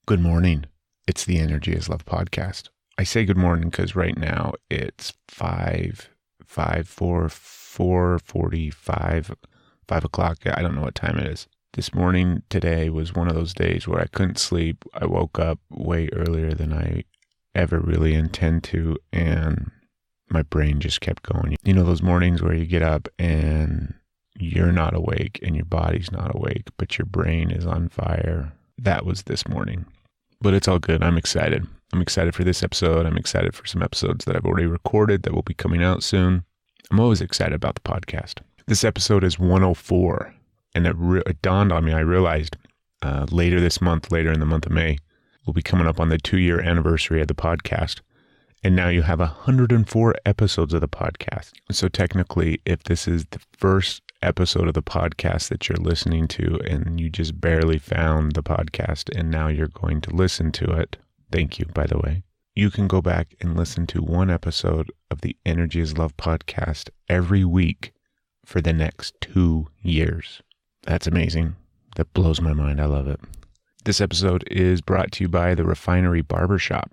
Good morning. It's the Energy is Love podcast. I say good morning because right now it's 4:45, 5 o'clock. I don't know what time it is. This morning today was one of those days where I couldn't sleep. I woke up way earlier than I ever really intend to, and my brain just kept going. You know those mornings where you get up and you're not awake and your body's not awake, but your brain is on fire. That was this morning. But it's all good. I'm excited. I'm excited for this episode. I'm excited for some episodes that I've already recorded that will be coming out soon. I'm always excited about the podcast. This episode is 104. And it dawned on me, I realized later in the month of May, we'll be coming up on the 2-year anniversary of the podcast. And now you have 104 episodes of the podcast. So technically, if this is the first episode of the podcast that you're listening to and you just barely found the podcast and now you're going to listen to it, thank you, by the way. You can go back and listen to one episode of the Energy is Love podcast every week for the next 2 years. That's amazing. That blows my mind. I love it. This episode is brought to you by the Refinery Barbershop.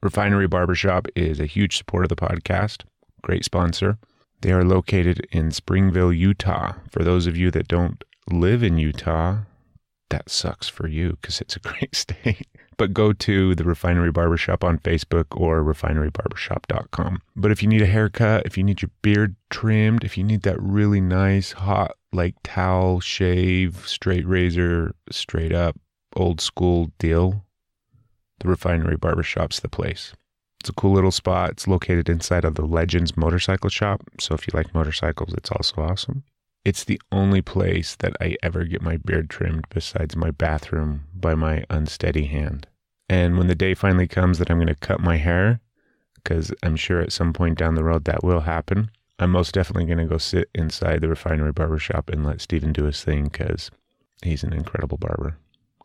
Refinery Barbershop is a huge supporter of the podcast. Great sponsor. They are located in Springville, Utah. For those of you that don't live in Utah, that sucks for you because it's a great state. But go to the Refinery Barbershop on Facebook or refinerybarbershop.com. But if you need a haircut, if you need your beard trimmed, if you need that really nice, hot, like towel shave, straight razor, straight up, old school deal, the Refinery Barbershop's the place. It's a cool little spot. It's located inside of the Legends motorcycle shop. So if you like motorcycles, it's also awesome. It's the only place that I ever get my beard trimmed besides my bathroom by my unsteady hand. And when the day finally comes that I'm going to cut my hair, because I'm sure at some point down the road that will happen, I'm most definitely going to go sit inside the Refinery Barbershop and let Steven do his thing because he's an incredible barber.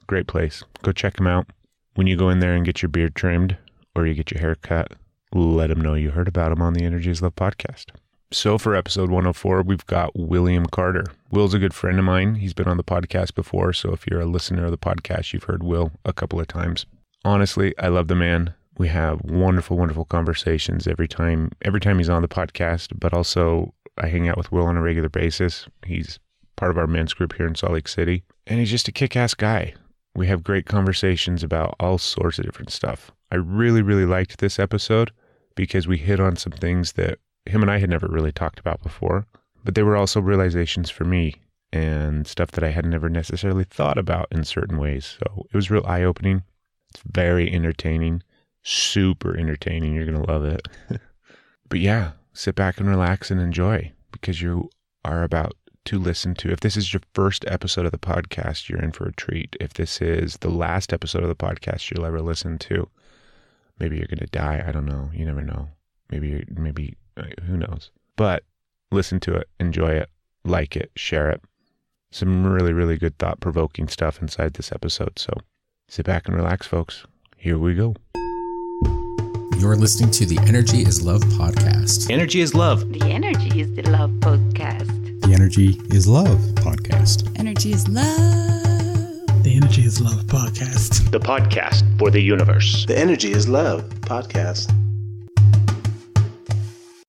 Great place. Go check him out. When you go in there and get your beard trimmed or you get your hair cut, let him know you heard about him on the Energy is Love podcast. So for episode 104, we've got William Carter. Will's a good friend of mine. He's been on the podcast before, so if you're a listener of the podcast, you've heard Will a couple of times. Honestly, I love the man. We have wonderful, wonderful conversations every time he's on the podcast, but also I hang out with Will on a regular basis. He's part of our men's group here in Salt Lake City, and he's just a kick-ass guy. We have great conversations about all sorts of different stuff. I really, really liked this episode because we hit on some things that him and I had never really talked about before, but they were also realizations for me and stuff that I had never necessarily thought about in certain ways. So it was real eye-opening. It's very entertaining, super entertaining. You're going to love it. But yeah, sit back and relax and enjoy because you are about to listen to. If this is your first episode of the podcast, you're in for a treat. If this is the last episode of the podcast you'll ever listen to, maybe you're going to die. I don't know. You never know. Maybe, who knows? But listen to it, enjoy it, like it, share it. Some really, really good thought-provoking stuff inside this episode. So sit back and relax, folks. Here we go. You're listening to the Energy is Love podcast. Energy is Love. The Energy is the Love podcast. The Energy is Love podcast. Energy is Love. The Energy is Love podcast. The podcast for the universe. The Energy is Love podcast.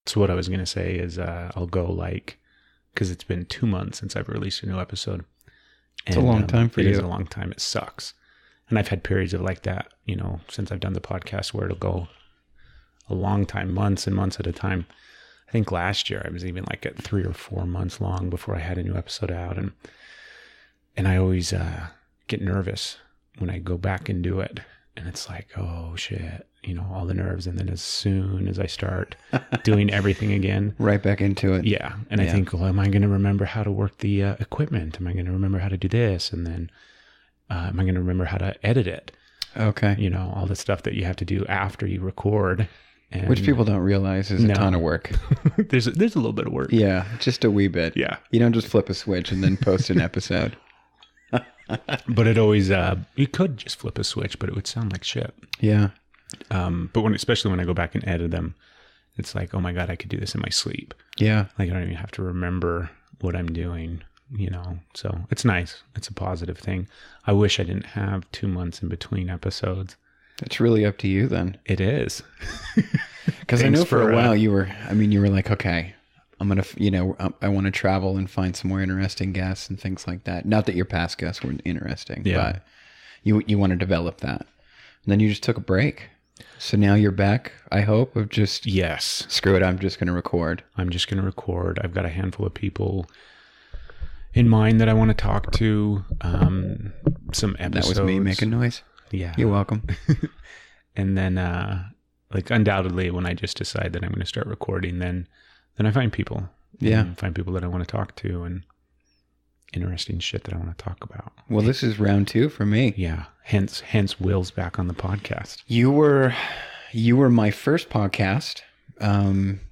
So what I was going to say is I'll go because it's been 2 months since I've released a new episode. It's a long time for you. It is a long time. It sucks. And I've had periods of like that, since I've done the podcast where it'll go a long time, months and months at a time. I think last year I was even like at 3 or 4 months long before I had a new episode out. And I always get nervous when I go back and do it. And it's like, oh shit, all the nerves. And then as soon as I start doing everything again. Right back into it. Yeah. And I think, well, am I going to remember how to work the equipment? Am I going to remember how to do this? And then am I going to remember how to edit it? Okay. All the stuff that you have to do after you record. And which people don't realize is a ton of work. There's a little bit of work. Yeah, just a wee bit. Yeah. You don't just flip a switch and then post an episode. But it always, you could just flip a switch, but it would sound like shit. Yeah. But especially when I go back and edit them, it's like, oh my God, I could do this in my sleep. Yeah. Like I don't even have to remember what I'm doing. so it's nice. It's a positive thing. I wish I didn't have 2 months in between episodes. It's really up to you then. It is. Because I know for a while you were like, okay, I'm going to, I want to travel and find some more interesting guests and things like that. Not that your past guests weren't interesting, but you want to develop that. And then you just took a break. So now you're back, I hope, of just... Yes. Screw it, I'm just going to record. I've got a handful of people in mind that I want to talk to. Some episodes. That was me making noise? Yeah. You're welcome. And then, undoubtedly, when I just decide that I'm going to start recording, then I find people. Yeah. Find people that I want to talk to and interesting shit that I want to talk about. Well, this is round 2 for me. Yeah. Hence Will's back on the podcast. You were my first podcast,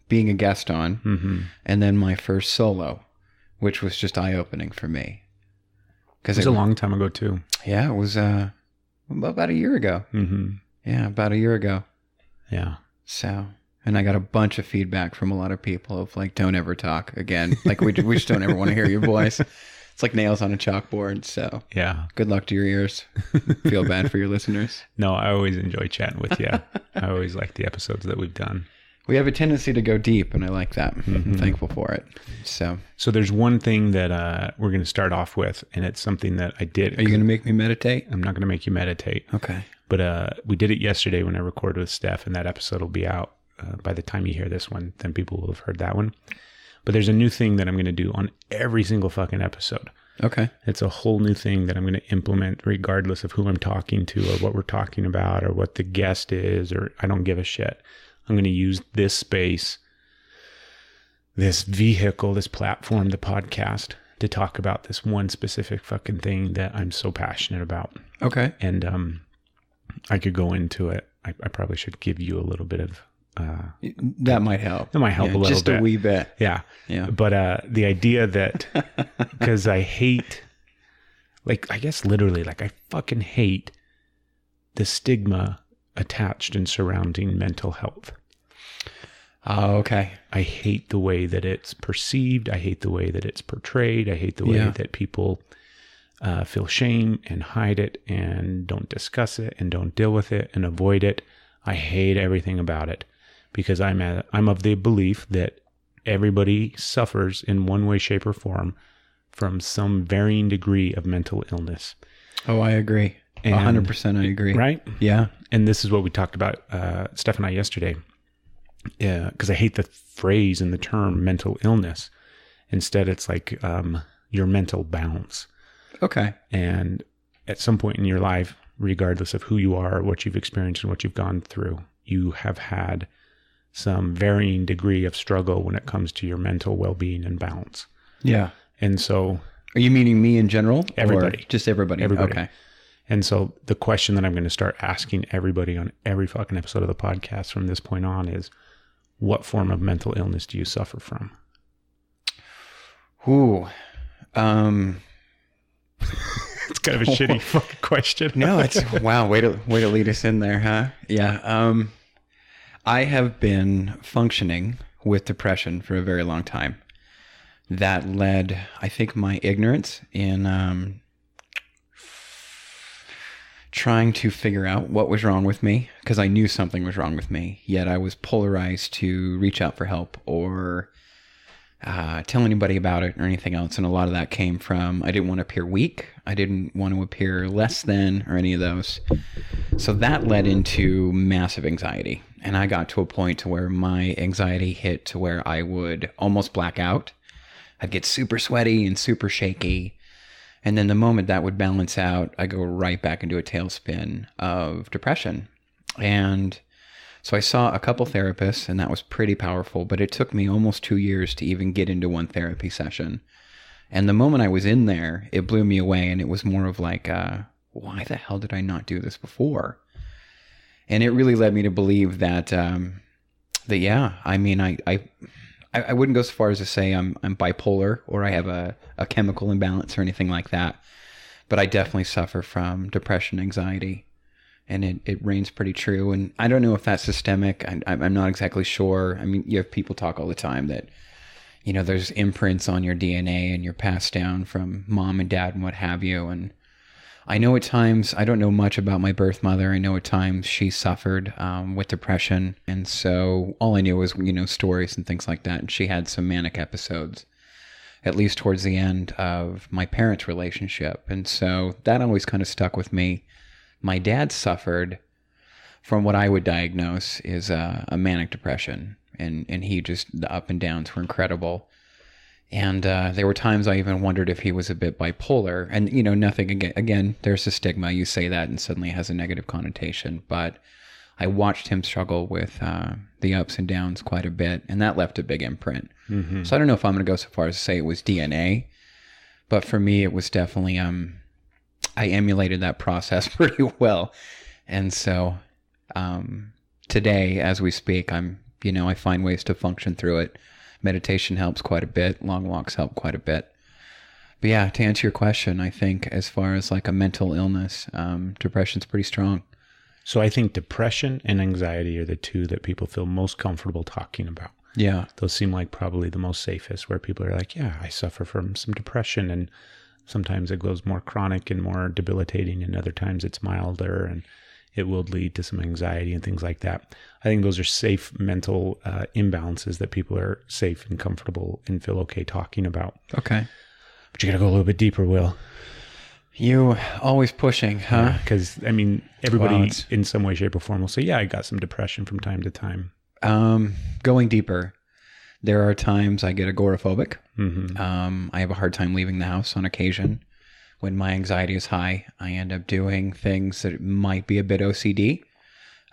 being a guest on, and then my first solo, which was just eye-opening for me. It was a long time ago, too. Yeah, it was about a year ago. Mm-hmm. Yeah, about a year ago. Yeah. So, and I got a bunch of feedback from a lot of people of like, don't ever talk again. Like, we just don't ever want to hear your voice. It's like nails on a chalkboard. So, yeah. Good luck to your ears. Feel bad for your listeners. No, I always enjoy chatting with you. I always like the episodes that we've done. We have a tendency to go deep, and I like that. I'm thankful for it. So there's one thing that we're going to start off with, and it's something that I did. Are you going to make me meditate? I'm not going to make you meditate. Okay. But we did it yesterday when I recorded with Steph, and that episode will be out by the time you hear this one. Then people will have heard that one. But there's a new thing that I'm going to do on every single fucking episode. Okay. It's a whole new thing that I'm going to implement regardless of who I'm talking to or what we're talking about or what the guest is, or I don't give a shit. I'm going to use this space, this vehicle, this platform, the podcast, to talk about this one specific fucking thing that I'm so passionate about. Okay. And I could go into it. I probably should give you a little bit of... that might help. That might help a little just bit. Just a wee bit. Yeah. Yeah. But the idea that... Because I hate... Like, I guess literally, like, I fucking hate the stigma attached and surrounding mental health. Oh, okay. I hate the way that it's perceived. I hate the way that it's portrayed. I hate the way that people feel shame and hide it and don't discuss it and don't deal with it and avoid it. I hate everything about it because I'm of the belief that everybody suffers in one way, shape, or form from some varying degree of mental illness. Oh, I agree. 100% I agree. Right? Yeah. And this is what we talked about, Steph and I, yesterday. Yeah, because I hate the phrase and the term mental illness. Instead, it's like your mental bounce. Okay. And at some point in your life, regardless of who you are, what you've experienced, and what you've gone through, you have had some varying degree of struggle when it comes to your mental well-being and balance. Yeah. And so... Are you meaning me in general? Everybody. Or just everybody? Everybody. Okay. And so the question that I'm going to start asking everybody on every fucking episode of the podcast from this point on is, what form of mental illness do you suffer from? Ooh. It's kind of a shitty fucking question. No, it's wow. Way to lead us in there, huh? Yeah. I have been functioning with depression for a very long time. That led, I think, my ignorance in trying to figure out what was wrong with me, because I knew something was wrong with me, yet I was polarized to reach out for help or tell anybody about it or anything else. And a lot of that came from, I didn't want to appear weak. I didn't want to appear less than or any of those. So that led into massive anxiety. And I got to a point to where my anxiety hit to where I would almost black out. I'd get super sweaty and super shaky. And then the moment that would balance out, I go right back into a tailspin of depression. And so I saw a couple therapists, and that was pretty powerful, but it took me almost 2 years to even get into one therapy session. And the moment I was in there, it blew me away, and it was more of like, why the hell did I not do this before? And it really led me to believe that, yeah, I mean, I wouldn't go so far as to say I'm bipolar or I have a chemical imbalance or anything like that, but I definitely suffer from depression, anxiety, and it reigns pretty true. And I don't know if that's systemic. I'm not exactly sure. I mean, you have people talk all the time that, there's imprints on your DNA and you're passed down from mom and dad and what have you. And I know at times, I don't know much about my birth mother. I know at times she suffered with depression. And so all I knew was, stories and things like that. And she had some manic episodes, at least towards the end of my parents' relationship. And so that always kind of stuck with me. My dad suffered from what I would diagnose is a manic depression. And he just, the up and downs were incredible. And there were times I even wondered if he was a bit bipolar. And, nothing, again, there's a stigma. You say that and suddenly it has a negative connotation. But I watched him struggle with the ups and downs quite a bit. And that left a big imprint. Mm-hmm. So I don't know if I'm going to go so far as to say it was DNA. But for me, it was definitely, I emulated that process pretty well. And so today, as we speak, I find ways to function through it. Meditation helps quite a bit. Long walks help quite a bit. But yeah, to answer your question, I think as far as like a mental illness, depression's pretty strong. So I think depression and anxiety are the two that people feel most comfortable talking about. Yeah. Those seem like probably the most safest, where people are like, yeah, I suffer from some depression, and sometimes it goes more chronic and more debilitating, and other times it's milder and it will lead to some anxiety and things like that. I think those are safe mental imbalances that people are safe and comfortable and feel okay talking about. Okay. But you got to go a little bit deeper, Will. You always pushing, huh? Because, everybody in some way, shape, or form will say, yeah, I got some depression from time to time. Going deeper, there are times I get agoraphobic. Mm-hmm. I have a hard time leaving the house on occasion. When my anxiety is high, I end up doing things that might be a bit OCD.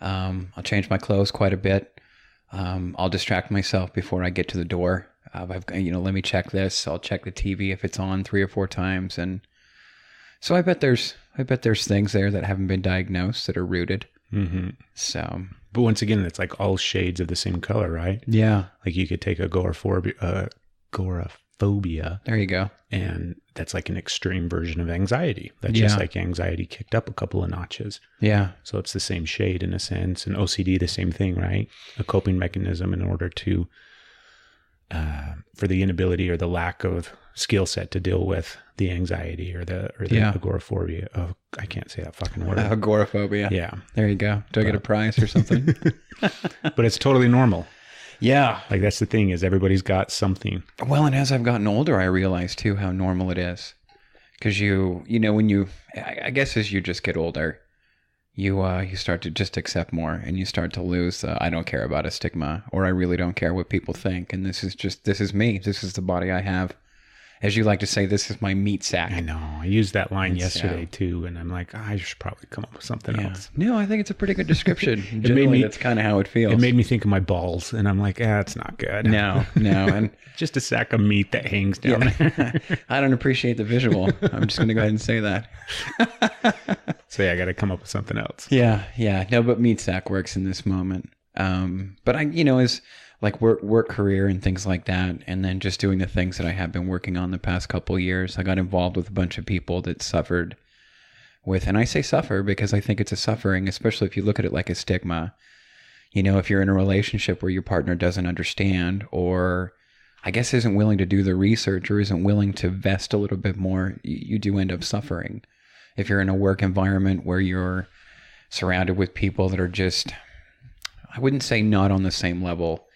I'll change my clothes quite a bit. I'll distract myself before I get to the door. Let me check this. I'll check the TV if it's on 3 or 4 times. And so I bet there's things there that haven't been diagnosed that are rooted. Mm-hmm. So, but once again, it's like all shades of the same color, right? Yeah. Like you could take agoraphobia. There you go. And that's like an extreme version of anxiety. That's just like anxiety kicked up a couple of notches. Yeah. So it's the same shade in a sense. And OCD, the same thing, right? A coping mechanism in order to, for the inability or the lack of skill set to deal with the anxiety or the agoraphobia. Oh, I can't say that fucking word. Agoraphobia. Yeah. There you go. Do I get a prize or something? But it's totally normal. Yeah. Like that's the thing, is everybody's got something. Well, and as I've gotten older, I realize too how normal it is. Because I guess as you just get older, you start to just accept more, and you start to lose I don't care about a stigma, or I really don't care what people think. And this is me. This is the body I have. As you like to say, this is my meat sack. I know. I used that line yesterday too, and I'm like, I should probably come up with something else. No, I think it's a pretty good description. Generally, that's kind of how it feels. It made me think of my balls, and I'm like, it's not good. No, and just a sack of meat that hangs down there. I don't appreciate the visual. I'm just going to go ahead and say that. So I got to come up with something else. Yeah. No, but meat sack works in this moment. But I, as like work career and things like that, and then just doing the things that I have been working on the past couple of years, I got involved with a bunch of people that suffered with, and I say suffer because I think it's a suffering, especially if you look at it like a stigma. If you're in a relationship where your partner doesn't understand, or I guess isn't willing to do the research, or isn't willing to invest a little bit more, you do end up suffering. If you're in a work environment where you're surrounded with people that are just, I wouldn't say not on the same level,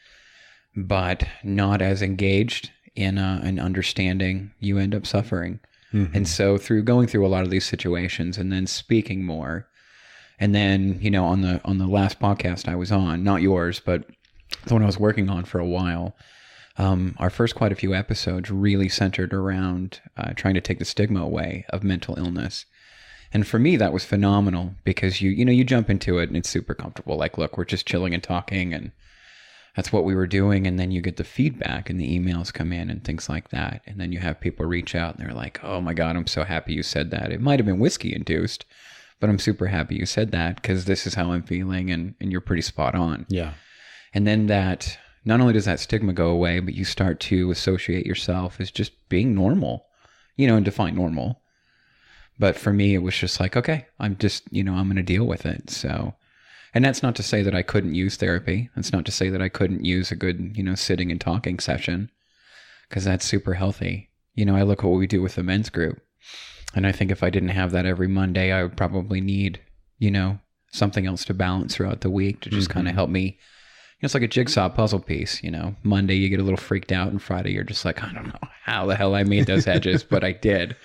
but not as engaged in an understanding, you end up suffering. Mm-hmm. And so through going through a lot of these situations and then speaking more, and then, on the last podcast I was on, not yours, but the one I was working on for a while, our first quite a few episodes really centered around trying to take the stigma away of mental illness. And for me, that was phenomenal because you jump into it and it's super comfortable. Like, look, we're just chilling and talking, and that's what we were doing. And then you get the feedback and the emails come in and things like that. And then you have people reach out and they're like, oh my God, I'm so happy you said that. It might have been whiskey induced, but I'm super happy you said that because this is how I'm feeling, and you're pretty spot on. Yeah. And then that, not only does that stigma go away, but you start to associate yourself as just being normal, and define normal. But for me, it was just like, okay, I'm just, I'm going to deal with it. So, and that's not to say that I couldn't use therapy. That's not to say that I couldn't use a good, sitting and talking session. because that's super healthy. You know, I look at what we do with the men's group, and I think if I didn't have that every Monday, I would probably need, you know, something else to balance throughout the week to just kind of help me. You know, it's like a jigsaw puzzle piece, you know. Monday you get a little freaked out, and Friday you're just like, I don't know how the hell I made those hedges, but I did.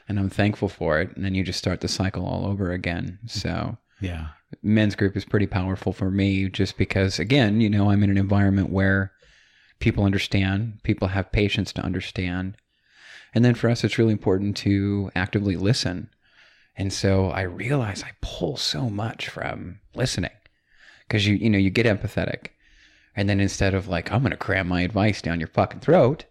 And I'm thankful for it. And then you just start the cycle all over again. So Yeah. men's group is pretty powerful for me just because, again, you know, I'm in an environment where people understand, people have patience to understand. And then for us, it's really important to actively listen. And so I realize I pull so much from listening because you know, you get empathetic. And then instead of like, I'm going to cram my advice down your fucking throat,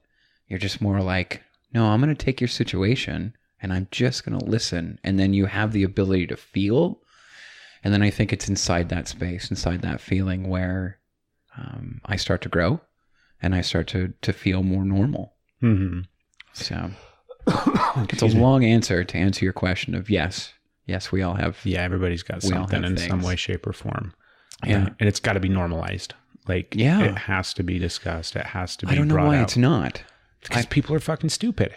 you're just more like, no, I'm going to take your situation and I'm just going to listen. And then you have the ability to feel. And then I think it's inside that space, inside that feeling where I start to grow and I start to feel more normal. Mm-hmm. So it's a long answer to answer your question of yes, we all have. Yeah, everybody's got We all something have in things. some way, shape, or form. Yeah. And it's got to be normalized. Like, Yeah. it has to be discussed. It has to be I don't know brought why out. it's not. Because people are fucking stupid.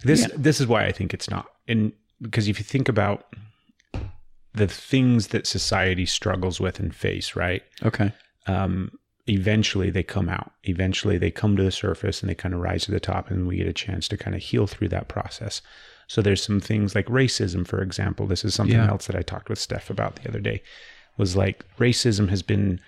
This is why I think it's not. And because if you think about the things that society struggles with and face, right? Okay. Eventually they come out. Eventually they come to the surface and they kind of rise to the top, and we get a chance to kind of heal through that process. So there's some things like racism, for example. This is something else that I talked with Steph about the other day, was like racism has been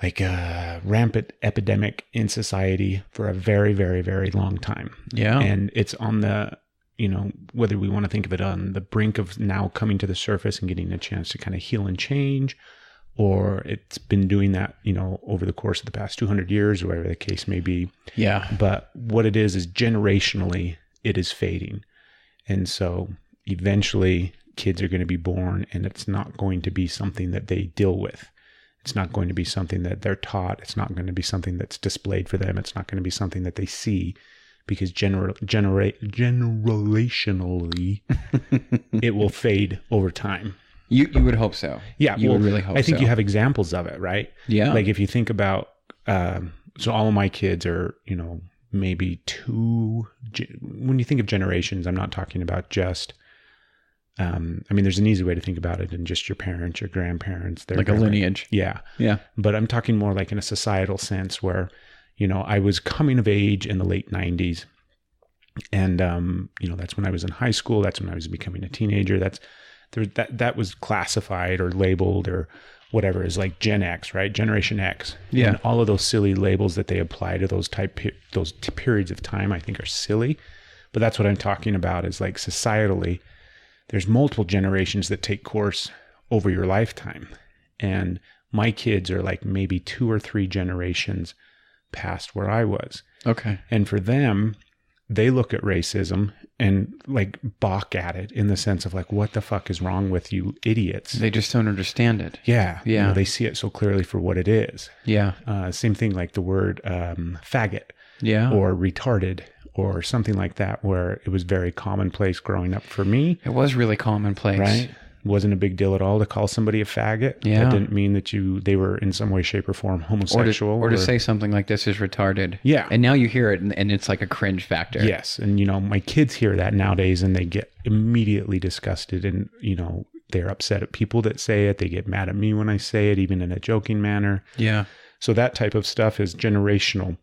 like a rampant epidemic in society for a very, very, very long time. Yeah. And it's on the, you know, whether we want to think of it on the brink of now coming to the surface and getting a chance to kind of heal and change, or it's been doing that, you know, over the course of the past 200 years, or whatever the case may be. Yeah. But what it is generationally, it is fading. And so eventually kids are going to be born and it's not going to be something that they deal with. It's not going to be something that they're taught. It's not going to be something that's displayed for them. It's not going to be something that they see, because generationally, it will fade over time. You would hope so. Yeah. You would really hope so. I think you have examples of it, right? Yeah. Like if you think about, so all of my kids are, you know, maybe when you think of generations, I'm not talking about just, I mean, there's an easy way to think about it in just your parents, your grandparents. Like a lineage. Yeah. Yeah. But I'm talking more like in a societal sense where, you know, I was coming of age in the late 90s. And, you know, that's when I was in high school. That's when I was becoming a teenager. That was classified or labeled or whatever as like Gen X, right? Generation X. Yeah. And all of those silly labels that they apply to those periods of time, I think are silly. But that's what I'm talking about is like societally, there's multiple generations that take course over your lifetime. And my kids are like maybe 2 or 3 generations past where I was. Okay. And for them, they look at racism and like balk at it in the sense of like, what the fuck is wrong with you idiots? They just don't understand it. Yeah. Yeah. You know, they see it so clearly for what it is. Yeah. Same thing like the word faggot Yeah. or retarded or something like that, where it was very commonplace growing up for me. It was really commonplace. Right? Wasn't a big deal at all to call somebody a faggot. Yeah. That didn't mean that they were in some way, shape, or form homosexual. Or to say something like this is retarded. Yeah. And now you hear it and it's like a cringe factor. Yes. And, you know, my kids hear that nowadays and they get immediately disgusted and, you know, they're upset at people that say it. They get mad at me when I say it, even in a joking manner. Yeah. So that type of stuff is generational.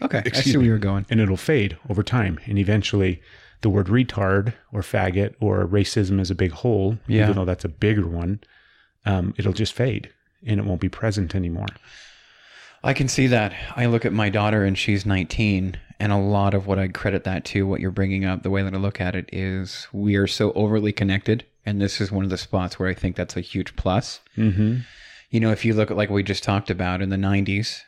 Okay. I Excuse see where me. you're going. And it'll fade over time. And eventually the word retard or faggot or racism is a big hole, Yeah. even though that's a bigger one, it'll just fade and it won't be present anymore. I can see that. I look at my daughter and she's 19, and a lot of what I credit that to, what you're bringing up, the way that I look at it is we are so overly connected. And this is one of the spots where I think that's a huge plus. Mm-hmm. You know, if you look at like we just talked about in the 90s,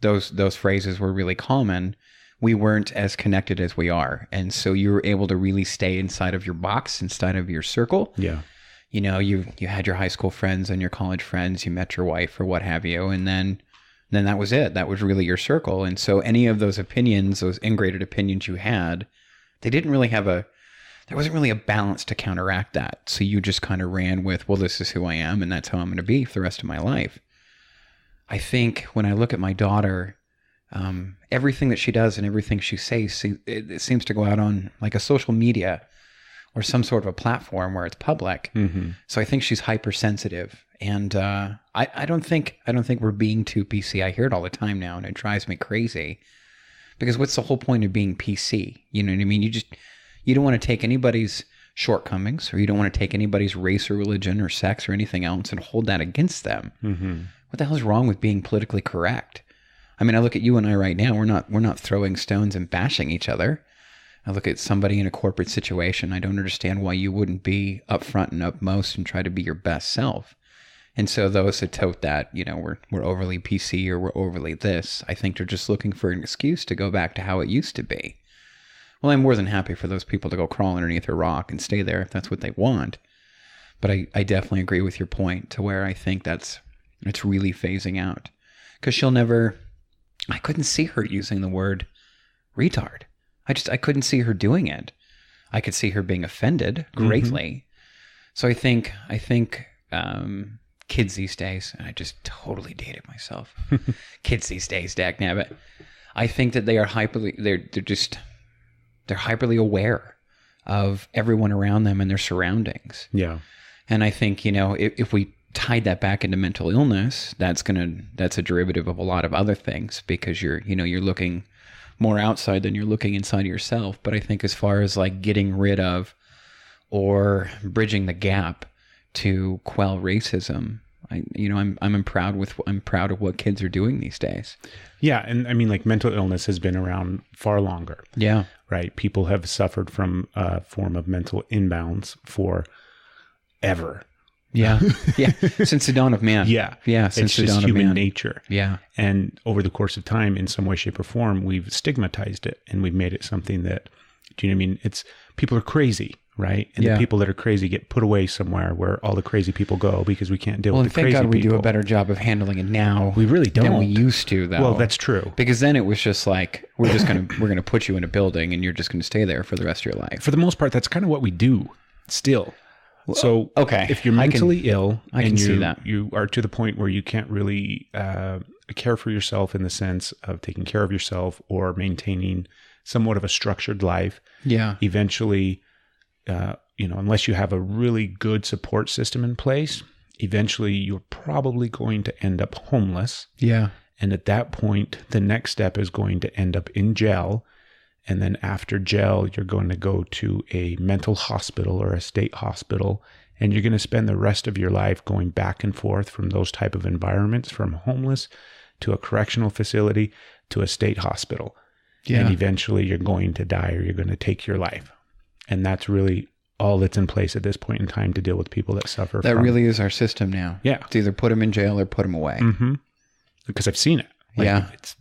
those phrases were really common. We weren't as connected as we are. And so you were able to really stay inside of your box, inside of your circle. Yeah. You know, you had your high school friends and your college friends, you met your wife or what have you. And then that was it. That was really your circle. And so any of those opinions, those ingrained opinions you had, there wasn't really a balance to counteract that. So you just kind of ran with, well, this is who I am and that's how I'm going to be for the rest of my life. I think when I look at my daughter, everything that she does and everything she says, it seems to go out on like a social media or some sort of a platform where it's public. Mm-hmm. So I think she's hypersensitive, and I don't think we're being too PC. I hear it all the time now, and it drives me crazy. Because what's the whole point of being PC? You know what I mean? You don't want to take anybody's shortcomings, or you don't want to take anybody's race or religion or sex or anything else and hold that against them. Mm-hmm. What the hell is wrong with being politically correct? I mean, I look at you and I right now. We're not throwing stones and bashing each other. I look at somebody in a corporate situation. I don't understand why you wouldn't be upfront and upmost and try to be your best self. And so those that tote that, you know, we're overly PC or we're overly this, I think they're just looking for an excuse to go back to how it used to be. Well, I'm more than happy for those people to go crawl underneath a rock and stay there if that's what they want. But I definitely agree with your point to where I think it's really phasing out. Because I couldn't see her using the word retard. I couldn't see her doing it. I could see her being offended greatly. Mm-hmm. So I think kids these days, and I just totally dated myself. Kids these days, dagnabbit. I think that they are they're hyperly aware of everyone around them and their surroundings. Yeah. And I think, you know, if we tied that back into mental illness, that's a derivative of a lot of other things, because you're looking more outside than you're looking inside of yourself. But I think as far as like getting rid of or bridging the gap to quell racism, I'm proud of what kids are doing these days. Yeah. And I mean, like, mental illness has been around far longer. Yeah. Right. People have suffered from a form of mental imbalance for ever. Yeah. Yeah. Since the dawn of man. Yeah. Yeah. Since the dawn of man. It's just human nature. Yeah. And over the course of time, in some way, shape, or form, we've stigmatized it, and we've made it something that, do you know what I mean? It's, people are crazy, right? And the people that are crazy get put away somewhere where all the crazy people go, because we can't deal with the crazy people. Well, thank God we do a better job of handling it now. We really don't. Than we used to, though. Well, that's true. Because then it was just like, we're gonna put you in a building and you're just gonna stay there for the rest of your life. For the most part, that's kind of what we do still. So okay, if you're mentally ill and see that. You are to the point where you can't really care for yourself in the sense of taking care of yourself or maintaining somewhat of a structured life. Yeah. Eventually, unless you have a really good support system in place, eventually you're probably going to end up homeless. Yeah. And at that point, the next step is going to end up in jail. And then after jail, you're going to go to a mental hospital or a state hospital, and you're going to spend the rest of your life going back and forth from those type of environments, from homeless to a correctional facility to a state hospital. Yeah. And eventually you're going to die, or you're going to take your life. And that's really all that's in place at this point in time to deal with people that suffer. That really is our system now. Yeah. It's either put them in jail or put them away. Mm-hmm. Because I've seen it. It's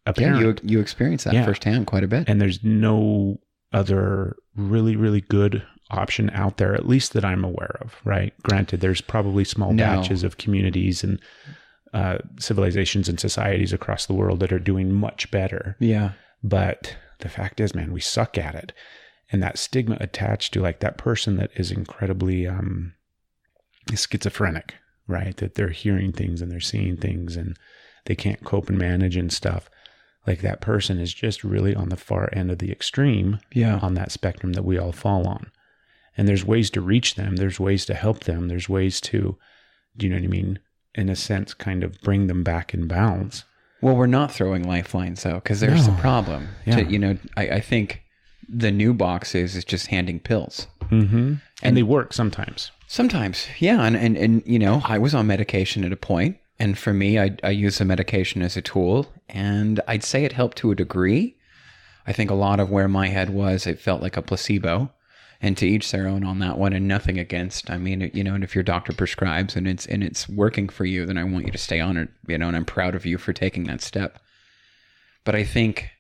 apparent. Yeah, you experience that firsthand quite a bit. And there's no other really, really good option out there, at least that I'm aware of, right? Granted, there's probably small batches of communities and civilizations and societies across the world that are doing much better. Yeah. But the fact is, man, we suck at it. And that stigma attached to like that person that is incredibly schizophrenic, right? That they're hearing things and they're seeing things and they can't cope and manage and stuff. Like, that person is just really on the far end of the extreme on that spectrum that we all fall on. And there's ways to reach them. There's ways to help them. There's ways to, do you know what I mean? In a sense, kind of bring them back in balance. Well, we're not throwing lifelines, though, because there's the problem. Yeah. I think the new box is just handing pills. Mm-hmm. And they work sometimes. Sometimes, yeah. And I was on medication at a point. And for me, I use the medication as a tool, and I'd say it helped to a degree. I think a lot of where my head was, it felt like a placebo, and to each their own on that one, and nothing against. I mean, and if your doctor prescribes and it's working for you, then I want you to stay on it, and I'm proud of you for taking that step. But I think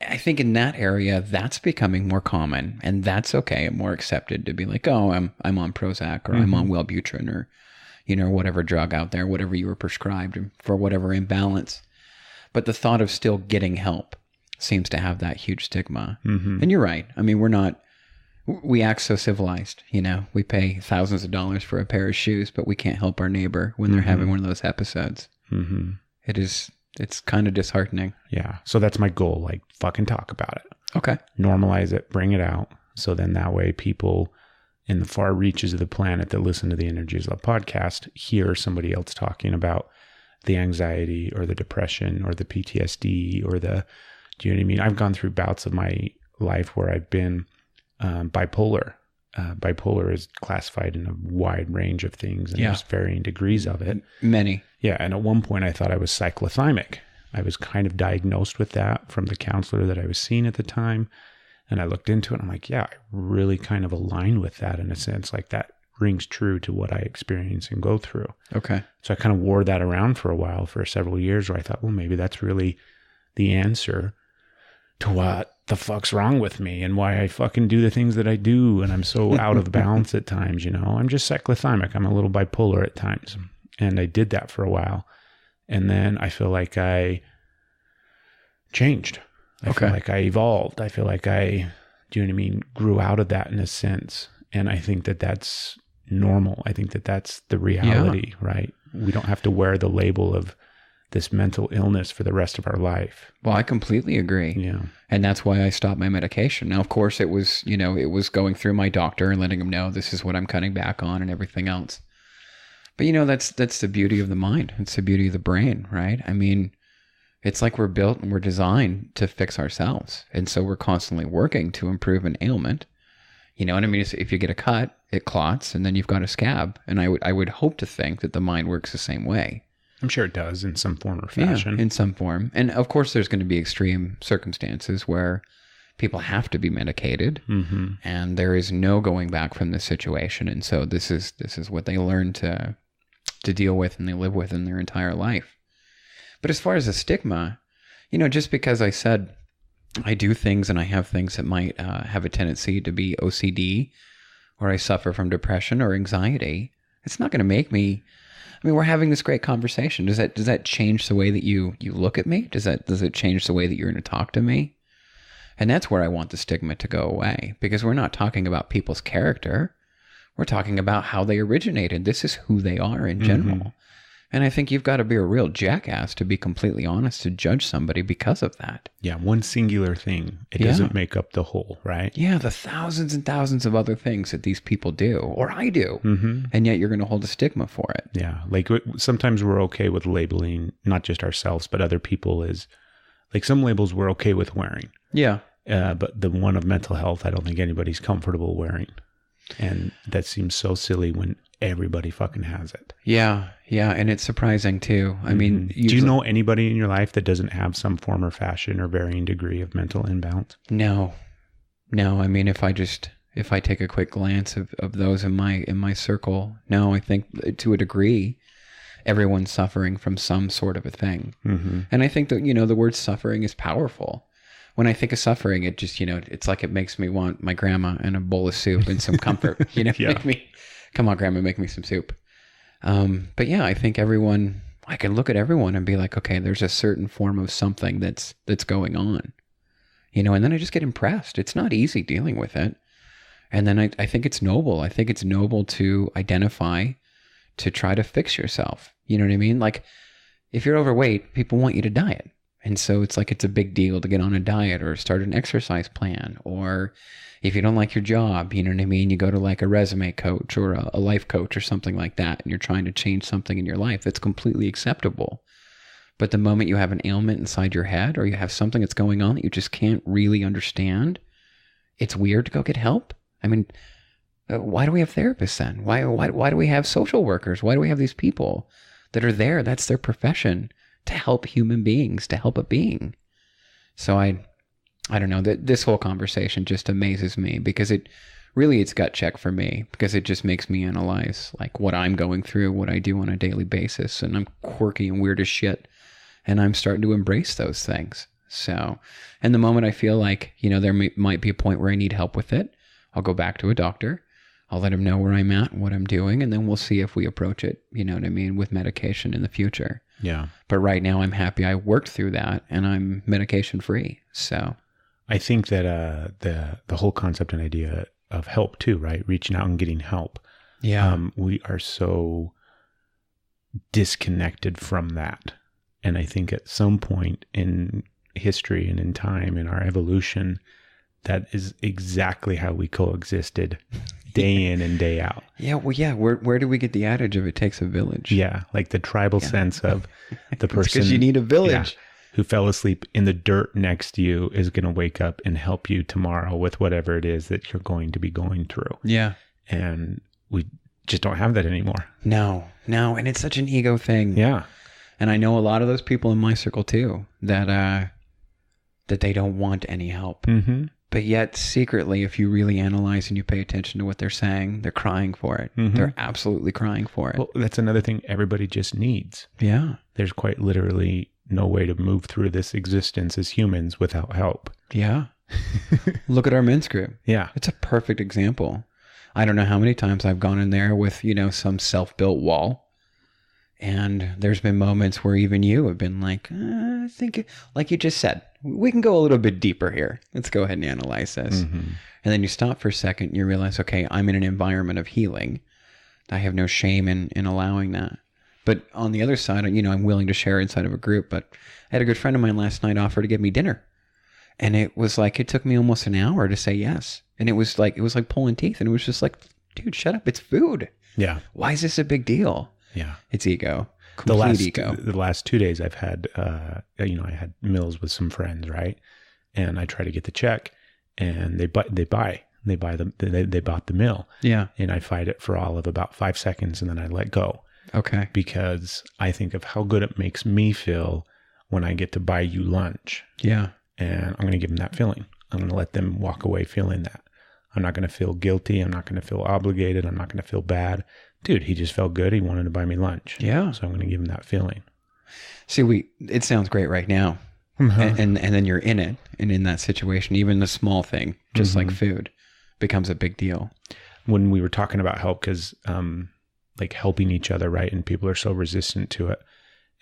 in that area, that's becoming more common, and that's okay and more accepted to be like, oh, I'm on Prozac, or I'm on Wellbutrin, or whatever drug out there, whatever you were prescribed for whatever imbalance. But the thought of still getting help seems to have that huge stigma. Mm-hmm. And you're right. I mean, we act so civilized, we pay thousands of dollars for a pair of shoes, but we can't help our neighbor when they're having one of those episodes. Mm-hmm. It is it's kind of disheartening. Yeah. So that's my goal. Like, fucking talk about it. Okay. Normalize it, bring it out. So then that way people in the far reaches of the planet that listen to the Energy is Love podcast hear somebody else talking about the anxiety or the depression or the PTSD or the, do you know what I mean? I've gone through bouts of my life where I've been bipolar. Bipolar is classified in a wide range of things, and there's varying degrees of it. Many. Yeah. And at one point I thought I was cyclothymic. I was kind of diagnosed with that from the counselor that I was seeing at the time. And I looked into it and I'm like, yeah, I really kind of align with that in a sense. Like that rings true to what I experience and go through. Okay. So I kind of wore that around for a while, for several years, where I thought, well, maybe that's really the answer to what the fuck's wrong with me and why I fucking do the things that I do. And I'm so out of balance at times, you know. I'm just cyclothymic. I'm a little bipolar at times. And I did that for a while. And then I feel like I changed. I feel like I evolved. I feel like I, do you know what I mean, grew out of that in a sense. And I think that that's normal. I think that that's the reality, right? We don't have to wear the label of this mental illness for the rest of our life. Well, I completely agree. Yeah. And that's why I stopped my medication. Now, of course, it was, you know, it was going through my doctor and letting him know this is what I'm cutting back on and everything else. But, you know, that's the beauty of the mind. It's the beauty of the brain, right? I mean, it's like we're built and we're designed to fix ourselves. And so we're constantly working to improve an ailment. You know what I mean? If you get a cut, it clots and then you've got a scab. And I would hope to think that the mind works the same way. I'm sure it does in some form or fashion. Yeah, in some form. And of course, there's going to be extreme circumstances where people have to be medicated and there is no going back from this situation. And so this is what they learn to deal with and they live with in their entire life. But as far as the stigma, you know, just because I said I do things and I have things that might have a tendency to be OCD or I suffer from depression or anxiety, it's not going to make me, I mean, we're having this great conversation. Does that change the way that you look at me? Does it change the way that you're going to talk to me? And that's where I want the stigma to go away, because we're not talking about people's character. We're talking about how they originated. This is who they are in general. And I think you've got to be a real jackass, to be completely honest, to judge somebody because of that. Yeah, one singular thing. It doesn't make up the whole, right? Yeah, the thousands and thousands of other things that these people do, or I do, and yet you're going to hold a stigma for it. Yeah, like sometimes we're okay with labeling not just ourselves, but other people as, like some labels we're okay with wearing. Yeah. But the one of mental health, I don't think anybody's comfortable wearing. And that seems so silly when everybody fucking has it. Yeah. Yeah. And it's surprising too. I mean, do you know anybody in your life that doesn't have some form or fashion or varying degree of mental imbalance? No. I mean, if I take a quick glance of those in my circle, no, I think to a degree, everyone's suffering from some sort of a thing. And I think that, you know, the word suffering is powerful. When I think of suffering, it just, you know, it's like it makes me want my grandma and a bowl of soup and some comfort, you know, come on, grandma, make me some soup. But yeah, I think I can look at everyone and be like, okay, there's a certain form of something that's going on, you know, and then I just get impressed. It's not easy dealing with it. And then I think it's noble. I think it's noble to identify, to try to fix yourself. You know what I mean? Like if you're overweight, people want you to diet. And so it's like it's a big deal to get on a diet or start an exercise plan. Or if you don't like your job, you know what I mean? You go to like a resume coach or a life coach or something like that, and you're trying to change something in your life that's completely acceptable. But the moment you have an ailment inside your head or you have something that's going on that you just can't really understand, it's weird to go get help. I mean, why do we have therapists then? Why do we have social workers? Why do we have these people that are there? That's their profession, to help human beings, to help a being. So I don't know, that this whole conversation just amazes me, because it's gut check for me, because it just makes me analyze like what I'm going through, what I do on a daily basis. And I'm quirky and weird as shit. And I'm starting to embrace those things. So, and the moment I feel like, you know, there might be a point where I need help with it, I'll go back to a doctor. I'll let him know where I'm at and what I'm doing. And then we'll see if we approach it, you know what I mean, with medication in the future. Yeah. But right now I'm happy I worked through that and I'm medication free. So I think that the whole concept and idea of help too, right? Reaching out and getting help. Yeah. We are so disconnected from that. And I think at some point in history and in time, in our evolution, that is exactly how we coexisted day in and day out. Yeah, well, yeah. Where do we get the adage of it takes a village? Yeah, like the tribal sense of the person. Because you need a village. Yeah, who fell asleep in the dirt next to you is going to wake up and help you tomorrow with whatever it is that you're going to be going through. Yeah. And we just don't have that anymore. No. And it's such an ego thing. Yeah. And I know a lot of those people in my circle too, that they don't want any help. Mm-hmm. But yet secretly, if you really analyze and you pay attention to what they're saying, they're crying for it. Mm-hmm. They're absolutely crying for it. Well, that's another thing everybody just needs. Yeah. There's quite literally no way to move through this existence as humans without help. Yeah. Look at our men's group. Yeah. It's a perfect example. I don't know how many times I've gone in there with, some self-built wall. And there's been moments where even you have been like, I think, like you just said, we can go a little bit deeper here. Let's go ahead and analyze this. Mm-hmm. And then you stop for a second and you realize, okay, I'm in an environment of healing. I have no shame in allowing that. But on the other side, I'm willing to share inside of a group. But I had a good friend of mine last night offer to give me dinner. And it was like, it took me almost an hour to say yes. And it was like pulling teeth. And it was just like, dude, shut up. It's food. Yeah. Why is this a big deal? Yeah. It's ego. Complete ego. The last 2 days I've had, I had meals with some friends, right? And I try to get the check, and they bought the meal. Yeah. And I fight it for all of about 5 seconds, and then I let go. Okay. Because I think of how good it makes me feel when I get to buy you lunch. Yeah. And I'm going to give them that feeling. I'm going to let them walk away feeling that. I'm not going to feel guilty. I'm not going to feel obligated. I'm not going to feel bad. Dude, he just felt good. He wanted to buy me lunch. Yeah. So I'm going to give him that feeling. See, it sounds great right now. And then you're in it and in that situation, even the small thing, just like food, becomes a big deal. When we were talking about help, because like helping each other, right? And people are so resistant to it.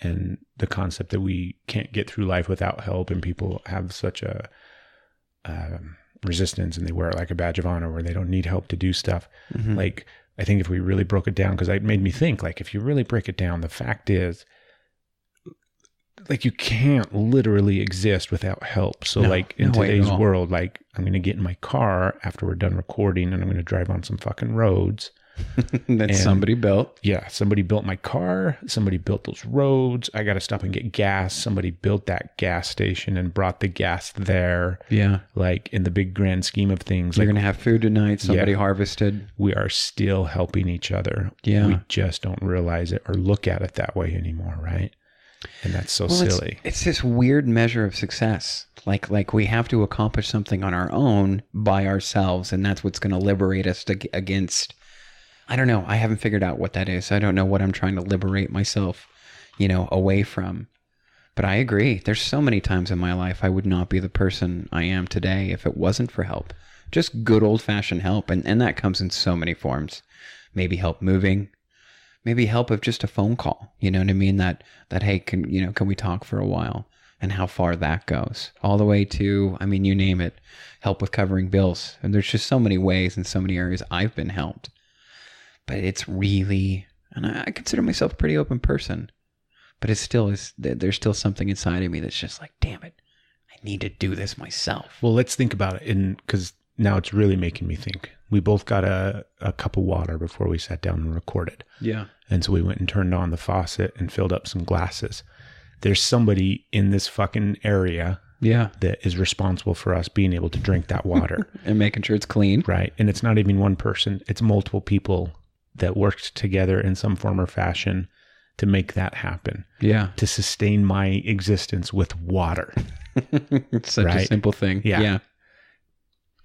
And the concept that we can't get through life without help, and people have such a resistance, and they wear it like a badge of honor where they don't need help to do stuff. Mm-hmm. Like, I think if we really broke it down, because it made me think, like, if you really break it down, the fact is, like, you can't literally exist without help. So, in today's world, like, I'm going to get in my car after we're done recording, and I'm going to drive on some fucking roads. That somebody built. Yeah, somebody built my car. Somebody built those roads. I got to stop and get gas. Somebody built that gas station and brought the gas there. Yeah. Like, in the big grand scheme of things. You're like, going to have food tonight. Somebody harvested. We are still helping each other. Yeah. We just don't realize it or look at it that way anymore, right? And that's so silly. It's this weird measure of success. Like we have to accomplish something on our own by ourselves, and that's what's going to liberate us against. I don't know. I haven't figured out what that is. I don't know what I'm trying to liberate myself, away from. But I agree. There's so many times in my life I would not be the person I am today if it wasn't for help. Just good old-fashioned help, and that comes in so many forms. Maybe help moving. Maybe help of just a phone call, you know what I mean? That hey, can we talk for a while? And how far that goes. All the way to, you name it, help with covering bills. And there's just so many ways and so many areas I've been helped. But it's really, and I consider myself a pretty open person, but there's still something inside of me that's just like, damn it, I need to do this myself. Well, let's think about it, because now it's really making me think. We both got a cup of water before we sat down and recorded. Yeah. And so we went and turned on the faucet and filled up some glasses. There's somebody in this fucking area that is responsible for us being able to drink that water. And making sure it's clean. Right. And it's not even one person. It's multiple people that worked together in some form or fashion to make that happen. Yeah. To sustain my existence with water. It's such a simple thing. Yeah.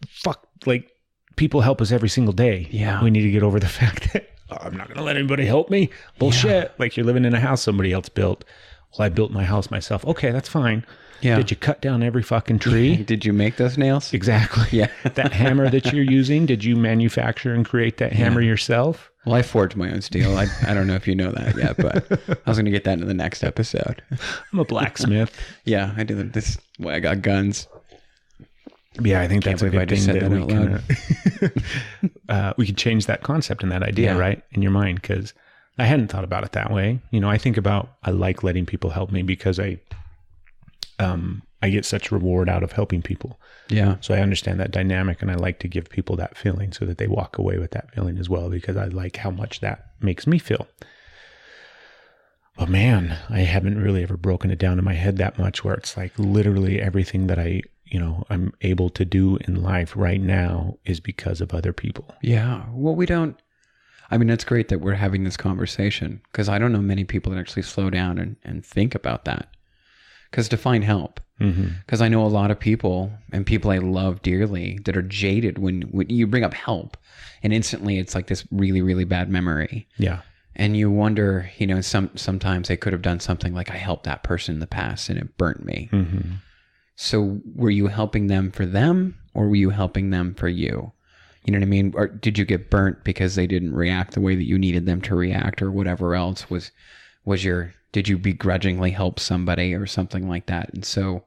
Fuck, like, people help us every single day. Yeah. We need to get over the fact that I'm not going to let anybody help me. Bullshit. Yeah. Like, you're living in a house somebody else built. Well, I built my house myself. Okay, that's fine. Yeah. Did you cut down every fucking tree? Did you make those nails? Exactly. Yeah. That hammer that you're using, did you manufacture and create that hammer yourself? Well, I forged my own steel. I don't know if you know that yet, but I was going to get that in the next episode. I'm a blacksmith. Yeah, I do this. Well, I got guns. Yeah, I think that's a good thing that we can we can change that concept and that idea, right, in your mind, because I hadn't thought about it that way. I like letting people help me because I get such reward out of helping people. Yeah. So I understand that dynamic, and I like to give people that feeling so that they walk away with that feeling as well, because I like how much that makes me feel. But man, I haven't really ever broken it down in my head that much, where it's like literally everything that I'm able to do in life right now is because of other people. Yeah. Well, that's great that we're having this conversation, because I don't know many people that actually slow down and think about that. Because to find help, because I know a lot of people, and people I love dearly, that are jaded when you bring up help, and instantly it's like this really, really bad memory. Yeah. And you wonder, sometimes they could have done something like, I helped that person in the past and it burnt me. Mm-hmm. So were you helping them for them, or were you helping them for you? You know what I mean? Or did you get burnt because they didn't react the way that you needed them to react, or whatever else did you begrudgingly help somebody or something like that? And so,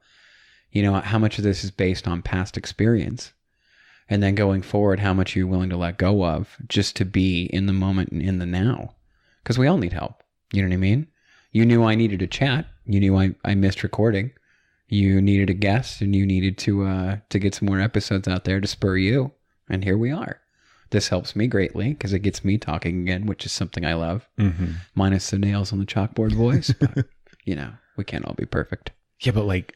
how much of this is based on past experience? And then going forward, how much are you willing to let go of just to be in the moment and in the now? Because we all need help. You know what I mean? You knew I needed a chat. You knew I missed recording. You needed a guest, and you needed to get some more episodes out there to spur you. And here we are. This helps me greatly because it gets me talking again, which is something I love. Mm-hmm. Minus the nails on the chalkboard voice. But, we can't all be perfect. Yeah, but like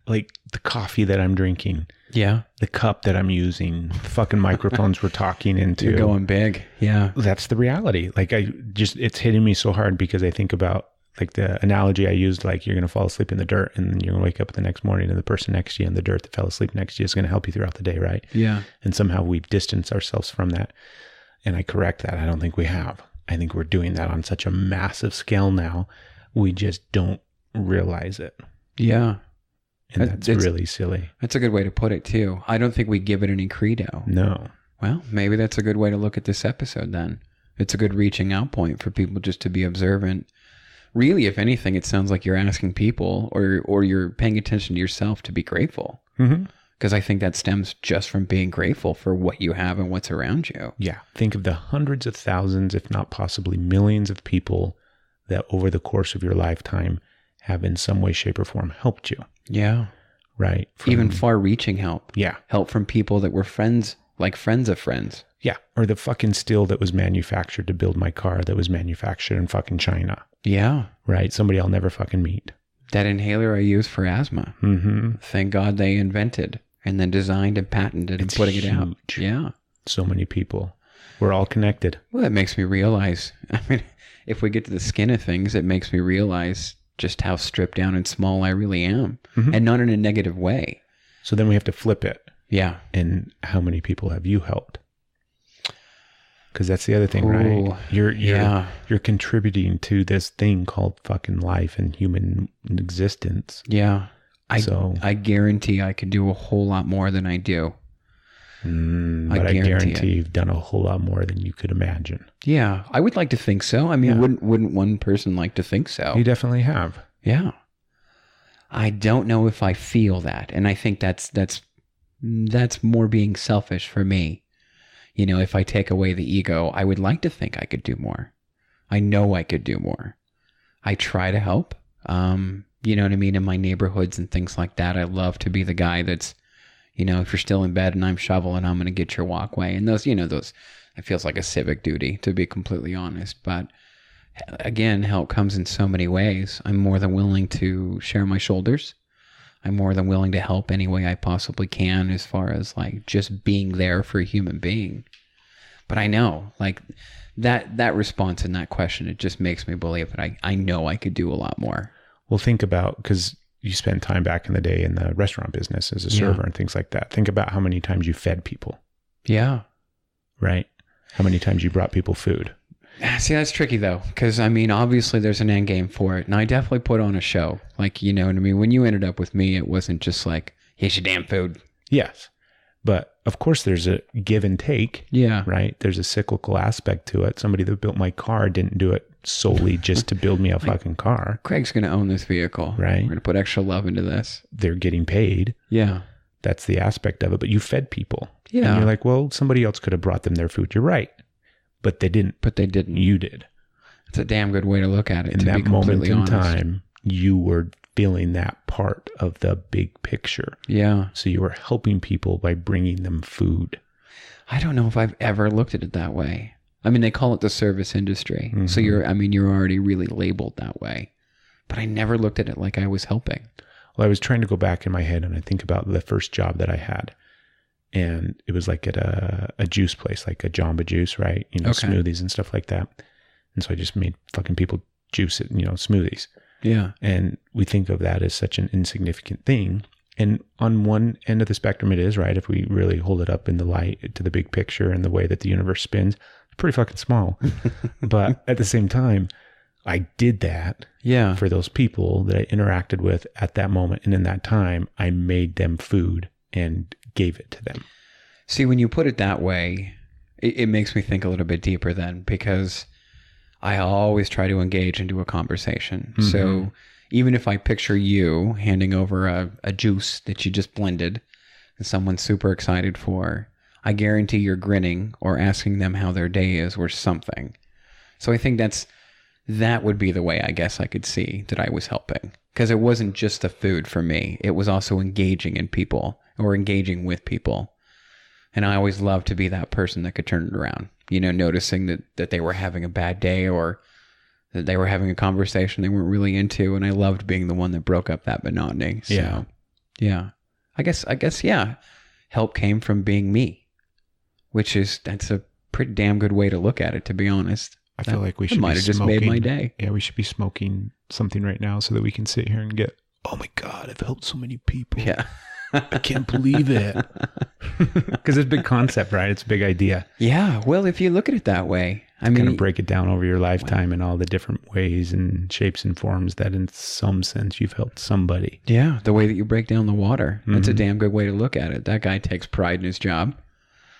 the coffee that I'm drinking. Yeah. The cup that I'm using, the fucking microphones we're talking into. You're going big. Yeah. That's the reality. Like it's hitting me so hard because I think about like the analogy I used, like you're going to fall asleep in the dirt and then you're going to wake up the next morning and the person next to you in the dirt that fell asleep next to you is going to help you throughout the day, right? Yeah. And somehow we've distanced ourselves from that. And I correct that. I don't think we have. I think we're doing that on such a massive scale now. We just don't realize it. Yeah. And that's really silly. That's a good way to put it too. I don't think we give it any credo. No. Well, maybe that's a good way to look at this episode then. It's a good reaching out point for people just to be observant. Really, if anything, it sounds like you're asking people or you're paying attention to yourself to be grateful. Because I think that stems just from being grateful for what you have and what's around you. Yeah. Think of the hundreds of thousands, if not possibly millions of people that over the course of your lifetime have in some way, shape, or form helped you. Yeah. Right. Even far-reaching help. Yeah. Help from people that were friends, like friends of friends. Yeah. Or the fucking steel that was manufactured to build my car that was manufactured in fucking China. Yeah. Right. Somebody I'll never fucking meet. That inhaler I use for asthma. Mm-hmm. Thank God they invented and then designed and patented and putting it out. Yeah. So many people. We're all connected. Well, that makes me realize, if we get to the skin of things, it makes me realize just how stripped down and small I really am. Mm-hmm. And not in a negative way. So then we have to flip it. Yeah. And how many people have you helped? Because that's the other thing, right? You're contributing to this thing called fucking life and human existence. Yeah. I guarantee I could do a whole lot more than I do. But I guarantee you've done a whole lot more than you could imagine. Yeah. I would like to think so. I mean, wouldn't one person like to think so? You definitely have. Yeah. I don't know if I feel that. And I think that's more being selfish for me. If I take away the ego, I would like to think I could do more. I know I could do more. I try to help. You know what I mean? In my neighborhoods and things like that. I love to be the guy that's, if you're still in bed and I'm shoveling, I'm going to get your walkway. And those, it feels like a civic duty, to be completely honest. But again, help comes in so many ways. I'm more than willing to share my shoulders. I'm more than willing to help any way I possibly can, as far as like just being there for a human being. But I know like that response and that question, it just makes me believe that I know I could do a lot more. Well, think about, because you spent time back in the day in the restaurant business as a server and things like that. Think about how many times you fed people. Yeah. Right. How many times you brought people food. See, that's tricky though, because obviously there's an end game for it, and I definitely put on a show. Like, you know what I mean? When you ended up with me, it wasn't just like, here's your damn food. Yes, but of course there's a give and take. Yeah, right. There's a cyclical aspect to it. Somebody that built my car didn't do it solely just to build me a fucking car. Craig's gonna own this vehicle. Right. We're gonna put extra love into this. They're getting paid. Yeah, that's the aspect of it. But you fed people. Yeah, and you're like, well, somebody else could have brought them their food. You're right. but they didn't. But they didn't. You did. It's a damn good way to look at it. In to that be moment completely in honest. time, you were feeling that part of the big picture. Yeah. So you were helping people by bringing them food. I don't know if I've ever looked at it that way. I mean, they call it the service industry. So you're already really labeled that way. But I never looked at it like I was helping. Well, I was trying to go back in my head and I think about the first job that I had. And it was like at a juice place, like a Jamba Juice, right? You know, Okay. smoothies and stuff like that. And so I just made fucking people juice it, smoothies. Yeah. And we think of that as such an insignificant thing. And on one end of the spectrum, it is, right? If we really hold it up in the light to the big picture and the way that the universe spins, it's pretty fucking small. But at the same time, I did that Yeah. for those people that I interacted with at that moment. And in that time, I made them food and gave it to them. See, when you put it that way, it makes me think a little bit deeper then, because I always try to engage into a conversation. So even if I picture you handing over a juice that you just blended and someone's super excited for, I guarantee you're grinning or asking them how their day is or something. So I think that would be the way I guess I could see that I was helping. Because it wasn't just the food for me. It was also engaging in people or engaging with people. And I always loved to be that person that could turn it around. Noticing that they were having a bad day or that they were having a conversation they weren't really into. And I loved being the one that broke up that monotony. So, yeah. I guess, yeah. Help came from being me, that's a pretty damn good way to look at it, to be honest. I feel like we should might be have just smoking. made my day. Yeah, we should be smoking something right now so that we can sit here and get, oh my God, I've helped so many people. Yeah. I can't believe it. Because it's a big concept, right? It's a big idea. Yeah. Well, if you look at it that way, I Kind mean, of break it down over your lifetime and all the different ways and shapes and forms that in some sense you've helped somebody. yeah, the way that you break down the water, that's a damn good way to look at it. That guy takes pride in his job.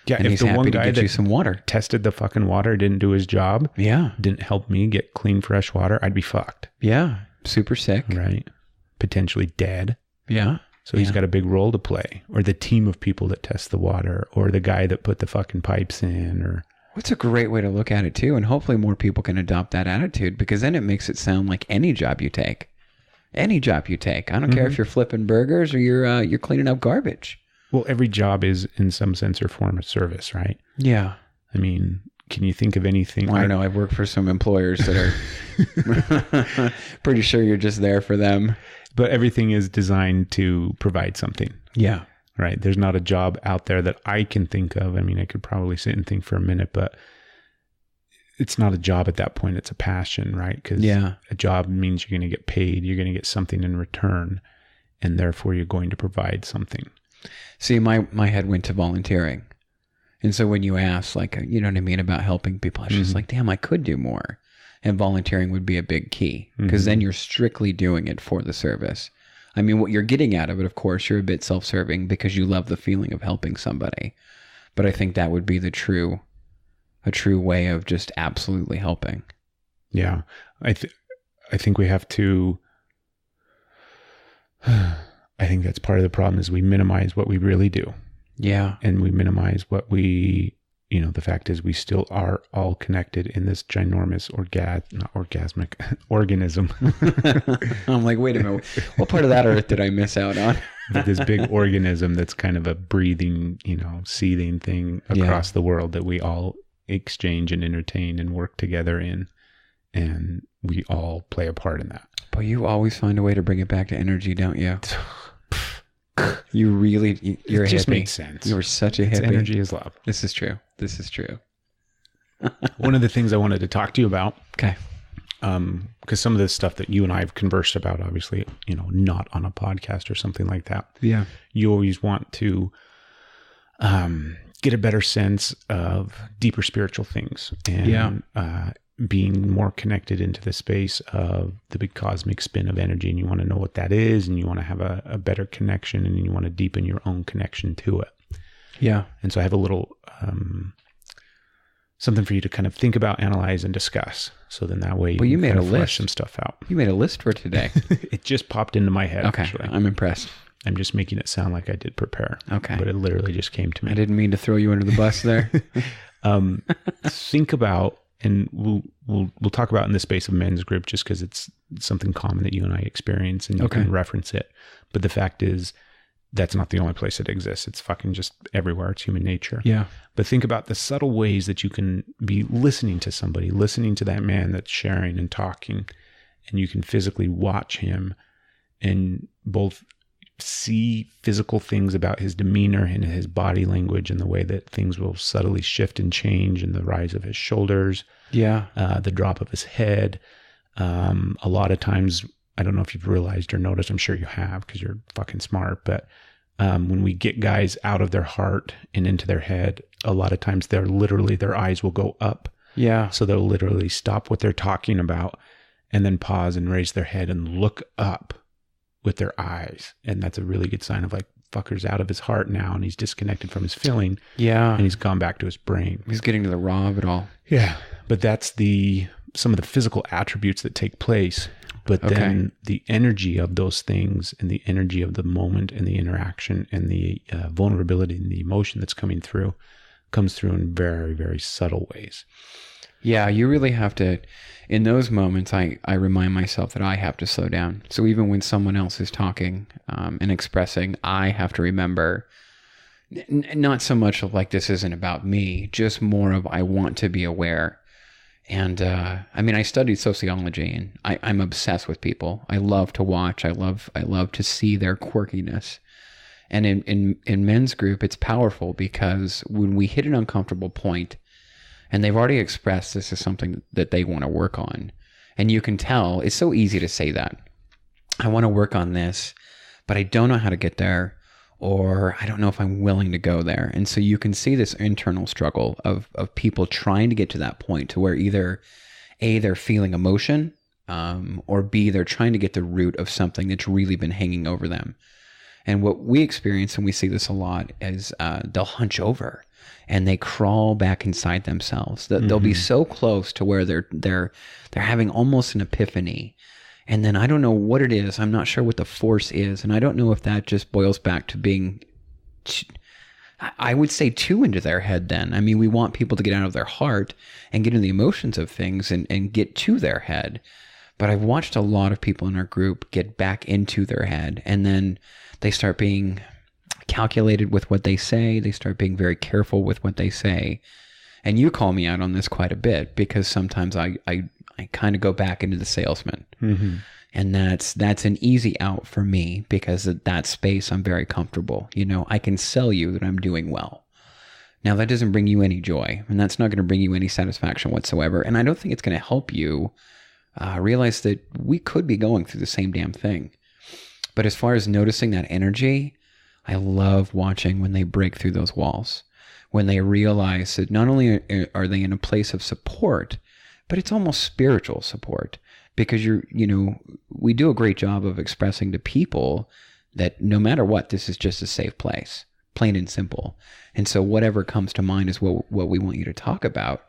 Yeah, And if he's the happy one to guy get you that some water. tested the fucking water didn't do his job, Yeah. didn't help me get clean, fresh water, I'd be fucked, Yeah. Super sick. right? Potentially dead. Yeah. So he's got a big role to play. Or the team of people that test the water, or the guy that put the fucking pipes in, or... What's a great way to look at it too, and hopefully more people can adopt that attitude, because then it makes it sound like any job you take. Any job you take. I don't care if you're flipping burgers or you're cleaning up garbage. Well, every job is in some sense or form of service, right? Yeah. I mean, can you think of anything? Well, I don't know. I've worked for some employers that are pretty sure you're just there for them. But everything is designed to provide something, Yeah. right? There's not a job out there that I can think of. I mean, I could probably sit and think for a minute, but it's not a job at that point. It's a passion, right? Because a job means you're going to get paid. You're going to get something in return, and therefore you're going to provide something. See, my head went to volunteering. And so when you ask, like, you know what I mean, about helping people, I was just like, damn, I could do more. And volunteering would be a big key, because then you're strictly doing it for the service. I mean, what you're getting out of it, of course, you're a bit self-serving because you love the feeling of helping somebody. But I think that would be a true way of just absolutely helping. Yeah. I think we have to... I think that's part of the problem is we minimize what we really do. Yeah. And we minimize what we, the fact is we still are all connected in this ginormous not orgasmic organism. I'm like, wait a minute. What part of that earth did I miss out on? But this big organism that's kind of a breathing, seething thing across the world that we all exchange and entertain and work together in. And we all play a part in that. But you always find a way to bring it back to energy, don't you? You really, you're it a just hippie. makes sense. You're such a It's hippie. energy is love. This is true. One of the things I wanted to talk to you about, Okay. because some of this stuff that you and I have conversed about, obviously, not on a podcast or something like that. Yeah. You always want to get a better sense of deeper spiritual things and being more connected into the space of the big cosmic spin of energy. And you want to know what that is, and you want to have a better connection, and you want to deepen your own connection to it. Yeah. And so I have a little something for you to kind of think about, analyze, and discuss. So then that way You made kind a of flesh list. some stuff out. You made a list for today. It just popped into my head. Okay. Actually. I'm impressed. I'm just making it sound like I did prepare. Okay. But it literally just came to me. I didn't mean to throw you under the bus there. Think about, and we'll talk about in the space of men's group, just because it's something common that you and I experience, and you can reference it. But the fact is, that's not the only place it exists. It's fucking just everywhere. It's human nature. Yeah. But think about the subtle ways that you can be listening to somebody, listening to that man that's sharing and talking, and you can physically watch him and both see physical things about his demeanor and his body language and the way that things will subtly shift and change, and the rise of his shoulders, the drop of his head. A lot of times, I don't know if you've realized or noticed, I'm sure you have because you're fucking smart, but when we get guys out of their heart and into their head, a lot of times their eyes will go up. Yeah. So they'll literally stop what they're talking about and then pause and raise their head and look up with their eyes. And that's a really good sign of like, fucker's out of his heart now and he's disconnected from his feeling. Yeah. And he's gone back to his brain. He's getting to the raw of it all. Yeah. But that's some of the physical attributes that take place. But then the energy of those things and the energy of the moment and the interaction and the vulnerability and the emotion that's coming through comes through in very, very subtle ways. Yeah, you really have to, in those moments, I remind myself that I have to slow down. So even when someone else is talking and expressing, I have to remember, not so much of like, this isn't about me, just more of, I want to be aware. And I mean, I studied sociology, and I'm obsessed with people. I love to watch. I love to see their quirkiness. And in men's group, it's powerful because when we hit an uncomfortable point, and they've already expressed this is something that they want to work on, and you can tell, it's so easy to say that. I want to work on this, but I don't know how to get there, or I don't know if I'm willing to go there. And so you can see this internal struggle of people trying to get to that point to where either A, they're feeling emotion, or B, they're trying to get the root of something that's really been hanging over them. And what we experience, and we see this a lot, is they'll hunch over and they crawl back inside themselves. They'll be so close to where they're having almost an epiphany. And then I don't know what it is. I'm not sure what the force is. And I don't know if that just boils back to being, I would say, too into their head then. I mean, we want people to get out of their heart and get into the emotions of things and get to their head. But I've watched a lot of people in our group get back into their head. And then they start being calculated with what they say. They start being very careful with what they say. And you call me out on this quite a bit because sometimes I kind of go back into the salesman. Mm-hmm. And that's an easy out for me because at that space, I'm very comfortable. You know, I can sell you that I'm doing well. Now, that doesn't bring you any joy, and that's not going to bring you any satisfaction whatsoever. And I don't think it's going to help you realize that we could be going through the same damn thing. But as far as noticing that energy, I love watching when they break through those walls, when they realize that not only are they in a place of support, but it's almost spiritual support, because we do a great job of expressing to people that no matter what, this is just a safe place, plain and simple. And so whatever comes to mind is what we want you to talk about.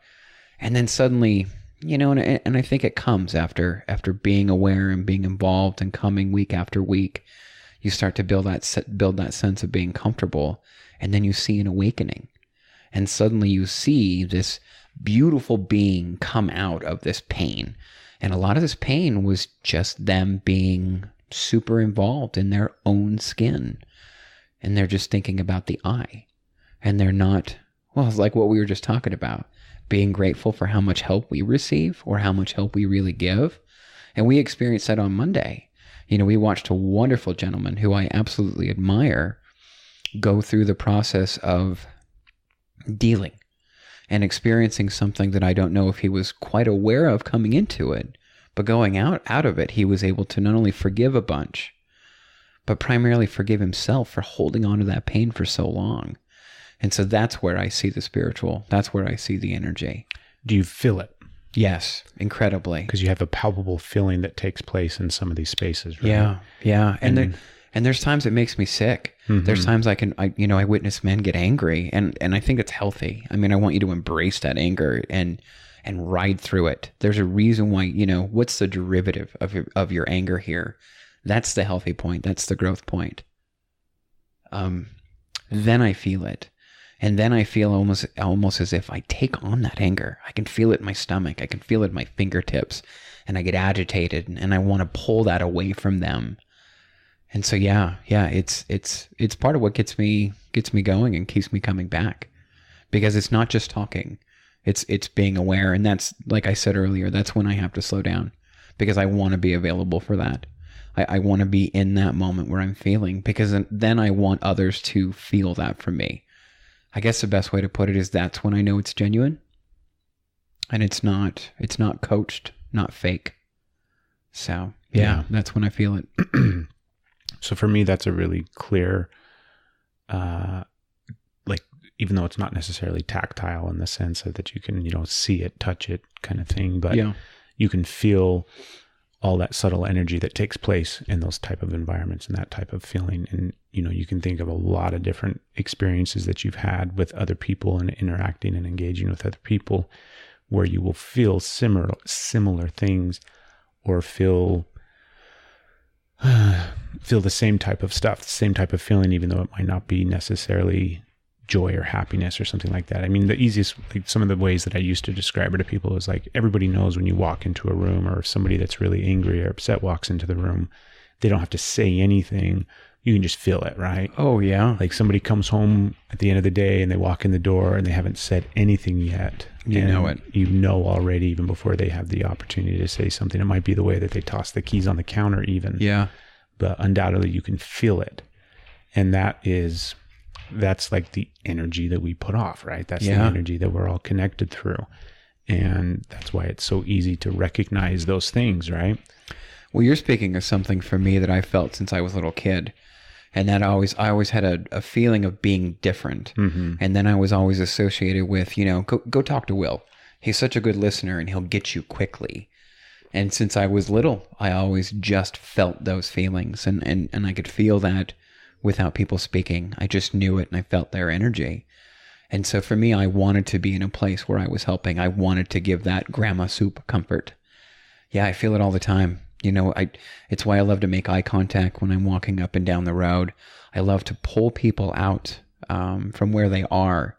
And then suddenly, and I think it comes after being aware and being involved and coming week after week, you start to build that sense of being comfortable, and then you see an awakening. And suddenly you see this beautiful being come out of this pain. And a lot of this pain was just them being super involved in their own skin. And they're just thinking about the I. And they're not, well, it's like what we were just talking about, being grateful for how much help we receive or how much help we really give. And we experienced that on Monday. We watched a wonderful gentleman who I absolutely admire go through the process of dealing and experiencing something that I don't know if he was quite aware of coming into it, but going out of it, he was able to not only forgive a bunch, but primarily forgive himself for holding on to that pain for so long. And so that's where I see the spiritual. That's where I see the energy. Do you feel it? Yes, incredibly. Because you have a palpable feeling that takes place in some of these spaces, right? Yeah. And there's times it makes me sick. Mm-hmm. There's times I witness men get angry, and I think it's healthy. I mean, I want you to embrace that anger and ride through it. There's a reason why, what's the derivative of your anger here? That's the healthy point. That's the growth point. Then I feel it. And then I feel almost as if I take on that anger. I can feel it in my stomach. I can feel it in my fingertips, and I get agitated, and I want to pull that away from them. And so, yeah, it's part of what gets me going and keeps me coming back, because it's not just talking. It's being aware. And that's, like I said earlier, that's when I have to slow down, because I want to be available for that. I want to be in that moment where I'm feeling, because then I want others to feel that from me. I guess the best way to put it is that's when I know it's genuine, and it's not coached, not fake. So yeah. That's when I feel it. So for me, that's a really clear, like, even though it's not necessarily tactile in the sense that you can, see it, touch it kind of thing, but you can feel all that subtle energy that takes place in those type of environments and that type of feeling. And, you can think of a lot of different experiences that you've had with other people and interacting and engaging with other people, where you will feel similar things, or feel the same type of stuff, the same type of feeling, even though it might not be necessarily joy or happiness or something like that. I mean, the easiest, like, some of the ways that I used to describe it to people is like, everybody knows when you walk into a room, or if somebody that's really angry or upset walks into the room, they don't have to say anything. You can just feel it, right? Oh yeah. Like, somebody comes home at the end of the day and they walk in the door and they haven't said anything yet. You know it. You know already, even before they have the opportunity to say something. It might be the way that they toss the keys on the counter even. Yeah. But undoubtedly you can feel it. And that's like the energy that we put off, right? That's the energy that we're all connected through. And that's why it's so easy to recognize those things, right? Well, you're speaking of something for me that I felt since I was a little kid. And that I always had a feeling of being different. Mm-hmm. And then I was always associated with, go talk to Will. He's such a good listener and he'll get you quickly. And since I was little, I always just felt those feelings. And I could feel that without people speaking. I just knew it, and I felt their energy. And so for me, I wanted to be in a place where I was helping. I wanted to give that grandma soup comfort. Yeah, I feel it all the time. It's why I love to make eye contact when I'm walking up and down the road. I love to pull people out from where they are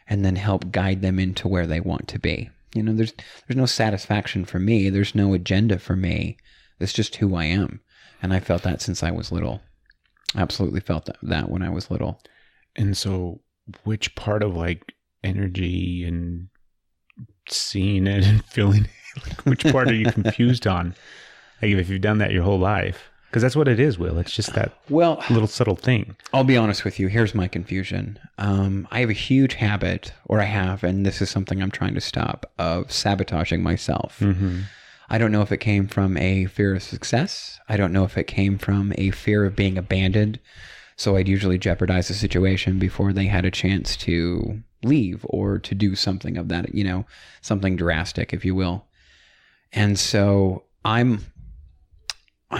and then help guide them into where they want to be. There's no satisfaction for me. There's no agenda for me. It's just who I am. And I felt that since I was little. Absolutely felt that when I was little. And so which part of like energy and seeing it and feeling it, like, which part are you confused on? Like, if you've done that your whole life, because that's what it is, Will. It's just that little subtle thing. I'll be honest with you. Here's my confusion. I have a huge habit, and this is something I'm trying to stop, of sabotaging myself. Mm-hmm. I don't know if it came from a fear of success. I don't know if it came from a fear of being abandoned. So I'd usually jeopardize the situation before they had a chance to leave or to do something of that, something drastic, if you will. And so I'm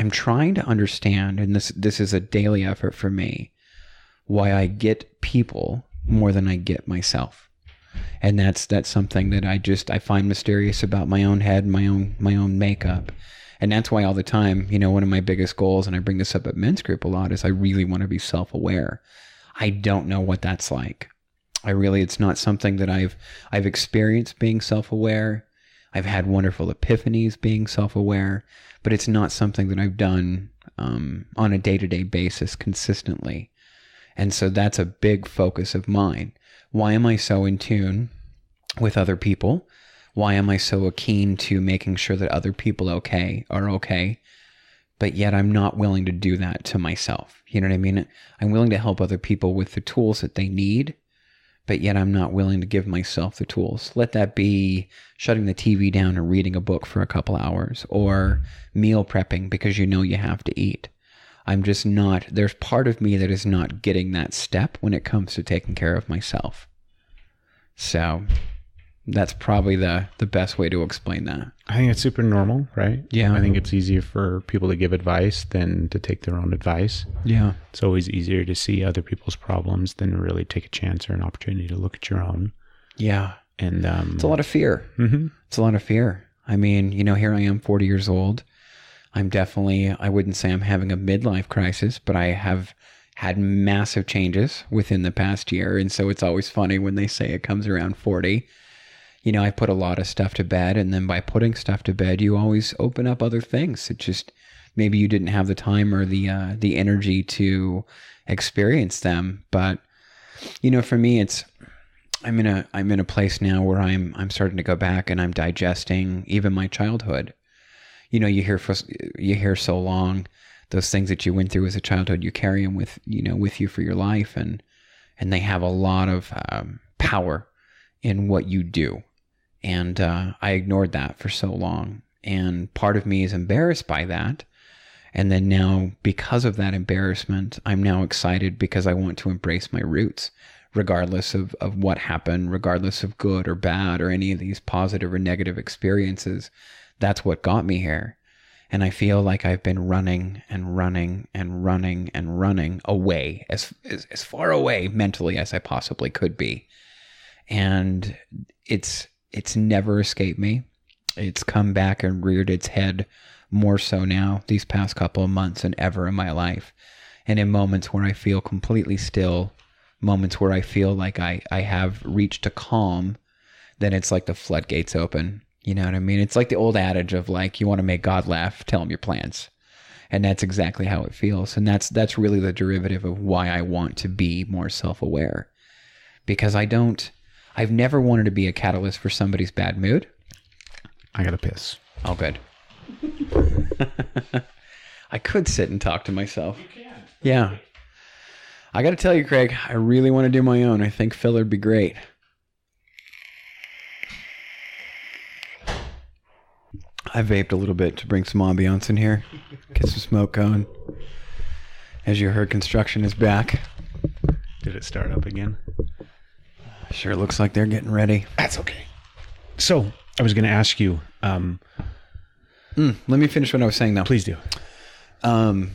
trying to understand, and this is a daily effort for me, why I get people more than I get myself. And that's something that I find mysterious about my own head, my own makeup. And that's why all the time, one of my biggest goals, and I bring this up at men's group a lot, is I really want to be self-aware. I don't know what that's like. It's not something that I've experienced being self-aware. I've had wonderful epiphanies being self-aware, but it's not something that I've done on a day-to-day basis consistently. And so that's a big focus of mine. Why am I so in tune with other people? Why am I so keen to making sure that other people are okay? But yet I'm not willing to do that to myself. You know what I mean? I'm willing to help other people with the tools that they need, but yet I'm not willing to give myself the tools. Let that be shutting the TV down and reading a book for a couple hours, or meal prepping because you have to eat. I'm just not, there's part of me that is not getting that step when it comes to taking care of myself. So that's probably the best way to explain that. I think it's super normal, right? Yeah. I think it's easier for people to give advice than to take their own advice. Yeah. It's always easier to see other people's problems than really take a chance or an opportunity to look at your own. Yeah. And it's a lot of fear. Mm-hmm. It's a lot of fear. I mean, here I am, 40 years old. I'm definitely, I wouldn't say I'm having a midlife crisis, but I have had massive changes within the past year. And so it's always funny when they say it comes around 40. You know, I put a lot of stuff to bed, and then by putting stuff to bed, you always open up other things. It just, maybe you didn't have the time or the energy to experience them. But, you know, for me, I'm in a place now where I'm starting to go back and I'm digesting even my childhood. You know, you hear so long those things that you went through as a childhood, you carry them with you for your life, and they have a lot of power in what you do. And I ignored that for so long, and part of me is embarrassed by that. And then now, because of that embarrassment, I'm now excited because I want to embrace my roots, regardless of what happened, regardless of good or bad or any of these positive or negative experiences. That's what got me here. And I feel like I've been running and running and running and running away, as far away mentally as I possibly could be. And it's never escaped me. It's come back and reared its head more so now these past couple of months than ever in my life. And in moments where I feel completely still, moments where I feel like I have reached a calm, then it's like the floodgates open. You know what I mean? It's like the old adage of like, you want to make God laugh, tell him your plans. And that's exactly how it feels. And that's really the derivative of why I want to be more self-aware. Because I've never wanted to be a catalyst for somebody's bad mood. I gotta piss. Oh, good. I could sit and talk to myself. You can. Yeah. I got to tell you, Craig, I really want to do my own. I think filler would be great. I vaped a little bit to bring some ambiance in here. Get some smoke going. As you heard, construction is back. Did it start up again? Sure looks like they're getting ready. That's okay. So, I was going to ask you... let me finish what I was saying, though. Please do. I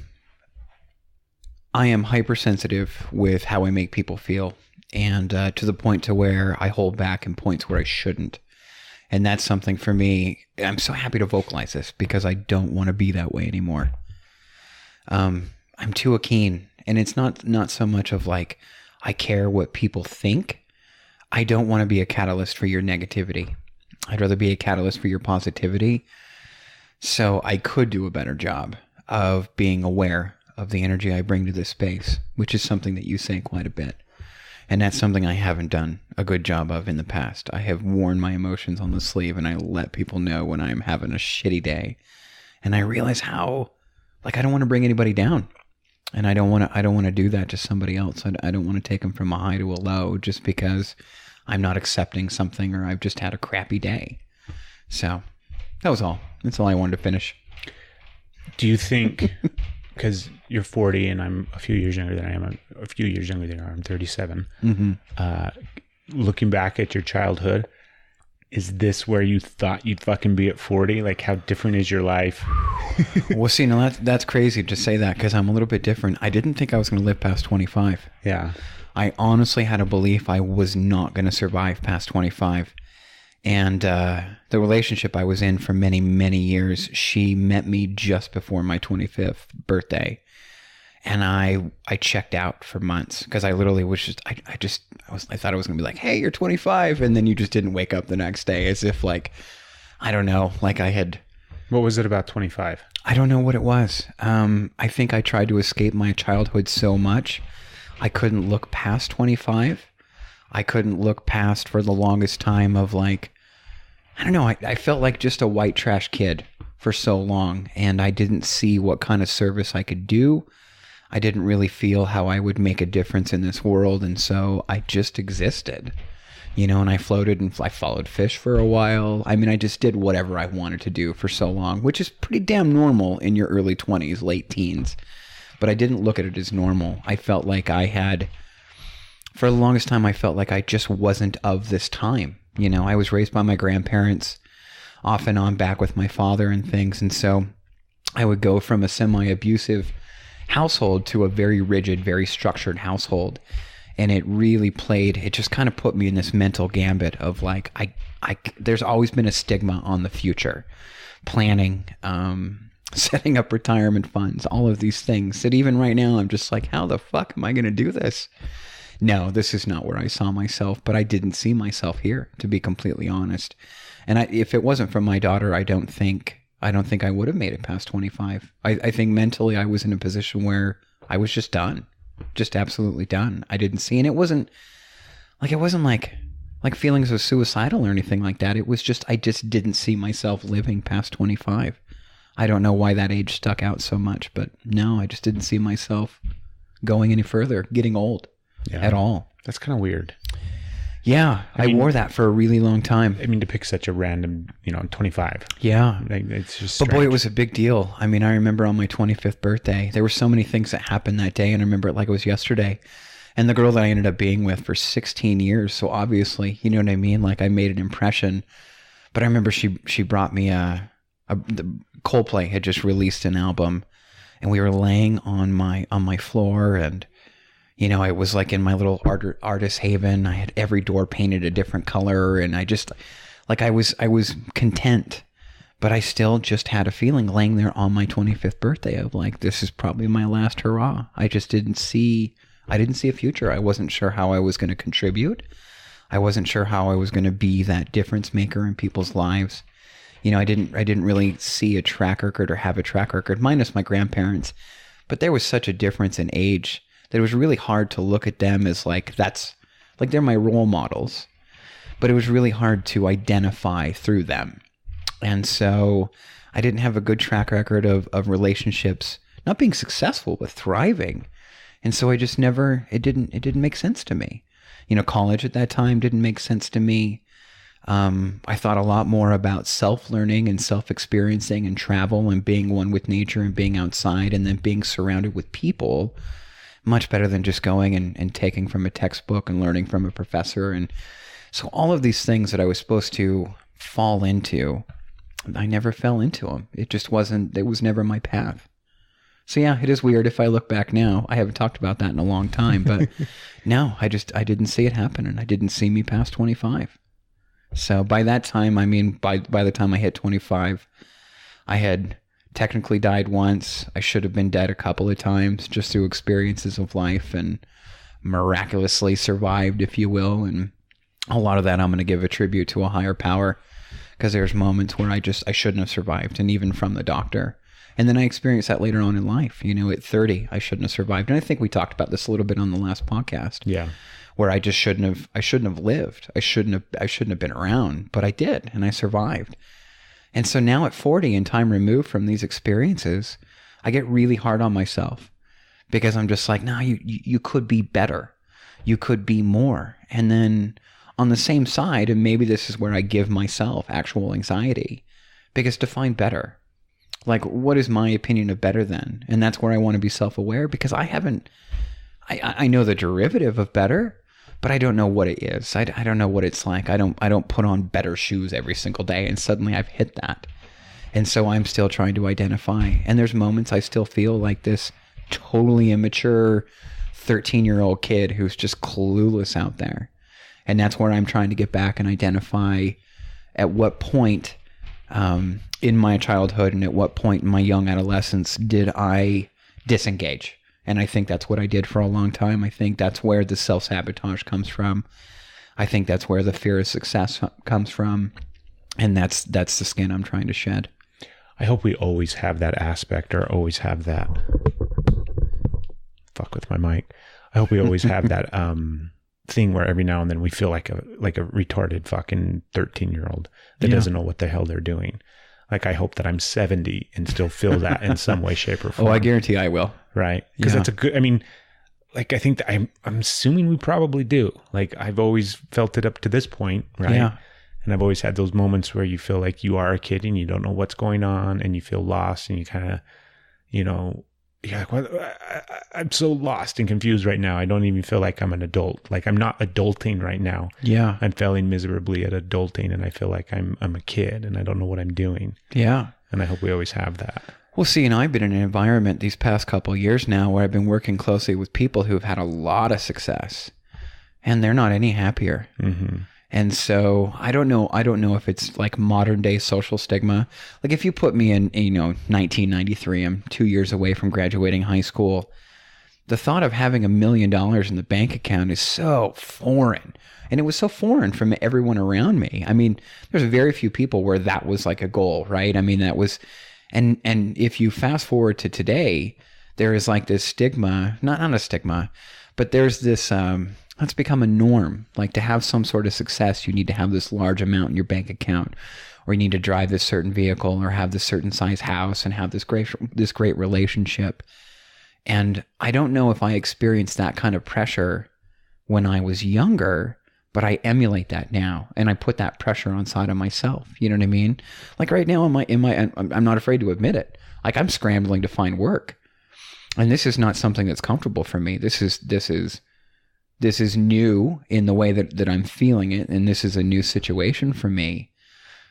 am hypersensitive with how I make people feel, and to the point to where I hold back in points where I shouldn't. And that's something for me. I'm so happy to vocalize this because I don't want to be that way anymore. I'm too keen, and it's not so much of like I care what people think. I don't want to be a catalyst for your negativity. I'd rather be a catalyst for your positivity. So I could do a better job of being aware of the energy I bring to this space, which is something that you say quite a bit. And that's something I haven't done a good job of in the past. I have worn my emotions on the sleeve, and I let people know when I'm having a shitty day. And I realize how, like, I don't want to bring anybody down. And I don't want to do that to somebody else. I don't want to take them from a high to a low just because I'm not accepting something or I've just had a crappy day. So that was all. That's all I wanted to finish. Do you think, because you're 40 and I'm a few years younger than I am, I'm 37. Mm-hmm. Looking back at your childhood, is this where you thought you'd fucking be at 40? Like, how different is your life? Well, see, now that's crazy to say that because I'm a little bit different. I didn't think I was going to live past 25. Yeah. I honestly had a belief I was not going to survive past 25. And the relationship I was in for many, many years, she met me just before my 25th birthday. And I checked out for months because I literally was just, I thought I was going to be like, hey, you're 25. And then you just didn't wake up the next day as if like, I don't know, like I had. What was it about 25? I don't know what it was. I think I tried to escape my childhood so much. I couldn't look past 25. I couldn't look past for the longest time of like, I don't know. I felt like just a white trash kid for so long, and I didn't see what kind of service I could do. I didn't really feel how I would make a difference in this world, and so I just existed, you know, and I floated and I followed fish for a while. I mean, I just did whatever I wanted to do for so long, which is pretty damn normal in your early 20s, late teens, but I didn't look at it as normal. I felt like for the longest time, I felt like I just wasn't of this time. You know, I was raised by my grandparents, off and on back with my father and things. And so I would go from a semi-abusive household to a very rigid, very structured household. And it just kind of put me in this mental gambit of like, there's always been a stigma on the future. Planning, setting up retirement funds, all of these things that even right now I'm just like, how the fuck am I going to do this? No, this is not where I saw myself, but I didn't see myself here, to be completely honest. And if it wasn't for my daughter, I don't think I would have made it past 25. I think mentally I was in a position where I was just done, just absolutely done. I didn't see, and it wasn't like feelings of suicidal or anything like that. It was just, I just didn't see myself living past 25. I don't know why that age stuck out so much, but no, I just didn't see myself going any further, getting old at all. That's kind of weird. Yeah, I wore that for a really long time. I mean, to pick such a random, 25. Yeah. It's just But boy, strange. it was a big deal. I mean, I remember on my 25th birthday, there were so many things that happened that day, and I remember it like it was yesterday. And the girl that I ended up being with for 16 years, so obviously, you know what I mean? Like, I made an impression. But I remember she brought me the Coldplay had just released an album, and we were laying on my floor, and it was like in my little artist haven. I had every door painted a different color, and I just, like, I was content, but I still just had a feeling laying there on my 25th birthday of like, this is probably my last hurrah. I didn't see a future. I wasn't sure how I was going to contribute. I wasn't sure how I was going to be that difference maker in people's lives. I didn't really see a track record or have a track record, minus my grandparents, but there was such a difference in age that it was really hard to look at them as like, they're my role models, but it was really hard to identify through them. And so I didn't have a good track record of relationships, not being successful, but thriving. And so I just it didn't make sense to me. College at that time didn't make sense to me. I thought a lot more about self-learning and self-experiencing and travel and being one with nature and being outside and then being surrounded with people, much better than just going and taking from a textbook and learning from a professor. And so all of these things that I was supposed to fall into, I never fell into them. It was never my path. So yeah, it is weird if I look back now. I haven't talked about that in a long time, but no, I didn't see it happen, and I didn't see me past 25. So by that time, I mean, by the time I hit 25, I had technically died once. I should have been dead a couple of times just through experiences of life, and miraculously survived, if you will. And a lot of that I'm going to give a tribute to a higher power, because there's moments where I shouldn't have survived, and even from the doctor. And then I experienced that later on in life. At 30, I shouldn't have survived. And I think we talked about this a little bit on the last podcast. Yeah. Where I just shouldn't have lived. I shouldn't have been around, but I did, and I survived. And so now at 40 and time removed from these experiences, I get really hard on myself, because I'm just like, no, you could be better. You could be more. And then on the same side, and maybe this is where I give myself actual anxiety, because define better. Like, what is my opinion of better then? And that's where I want to be self-aware, because I know the derivative of better, but I don't know what it is. I don't know what it's like. I don't put on better shoes every single day and suddenly I've hit that. And so I'm still trying to identify. And there's moments I still feel like this totally immature 13-year-old kid who's just clueless out there. And that's where I'm trying to get back and identify at what point in my childhood and at what point in my young adolescence did I disengage. And I think that's what I did for a long time. I think that's where the self-sabotage comes from. I think that's where the fear of success comes from. And that's the skin I'm trying to shed. I hope we always have that aspect, or always have that. Fuck with my mic. I hope we always have that thing where every now and then we feel like a retarded fucking 13-year-old that doesn't know what the hell they're doing. Like, I hope that I'm 70 and still feel that in some way, shape, or form. Oh, I guarantee I will. Right? Because that's a good, I mean, like, I think that I'm assuming we probably do. Like, I've always felt it up to this point, right? Yeah. And I've always had those moments where you feel like you are a kid and you don't know what's going on, and you feel lost, and you kind of, you're like, well, I'm so lost and confused right now. I don't even feel like I'm an adult. Like, I'm not adulting right now. Yeah. I'm failing miserably at adulting, and I feel like I'm a kid and I don't know what I'm doing. Yeah. And I hope we always have that. Well, see, and I've been in an environment these past couple of years now where I've been working closely with people who've had a lot of success, and they're not any happier. Mm-hmm. And so I don't know if it's like modern day social stigma. Like if you put me in, 1993, I'm 2 years away from graduating high school. The thought of having $1 million in the bank account is so foreign. And it was so foreign from everyone around me. I mean, there's very few people where that was like a goal, right? I mean, that was, and if you fast forward to today, there is like this stigma, not a stigma, but there's this, that's become a norm. Like to have some sort of success, you need to have this large amount in your bank account, or you need to drive this certain vehicle, or have this certain size house, and have this great relationship. And I don't know if I experienced that kind of pressure when I was younger, but I emulate that now, and I put that pressure on side of myself. You know what I mean? Like right now, I'm not afraid to admit it. Like I'm scrambling to find work, and this is not something that's comfortable for me. This is new in the way that I'm feeling it, and this is a new situation for me.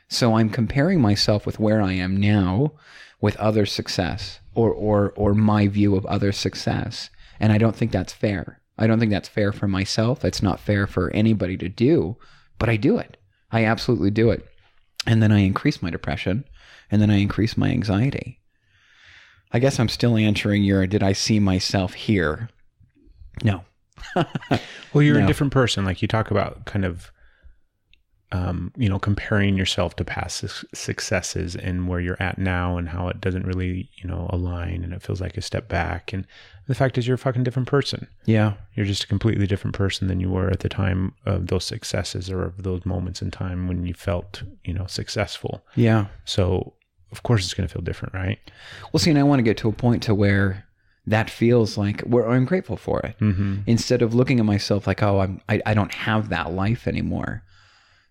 So I'm comparing myself with where I am now with other success, or my view of other success, and I don't think that's fair. I don't think that's fair for myself. It's not fair for anybody to do, but I do it. I absolutely do it. And then I increase my depression, and then I increase my anxiety. I guess I'm still answering your, did I see myself here? No. Well, you're No. a different person. Like you talk about kind of, comparing yourself to past successes and where you're at now and how it doesn't really, align, and it feels like a step back. And the fact is you're a fucking different person. Yeah. You're just a completely different person than you were at the time of those successes or of those moments in time when you felt, successful. Yeah. So of course it's going to feel different, right? Well, see, and I want to get to a point to where that feels like where I'm grateful for it. Mm-hmm. Instead of looking at myself like, oh, I don't have that life anymore.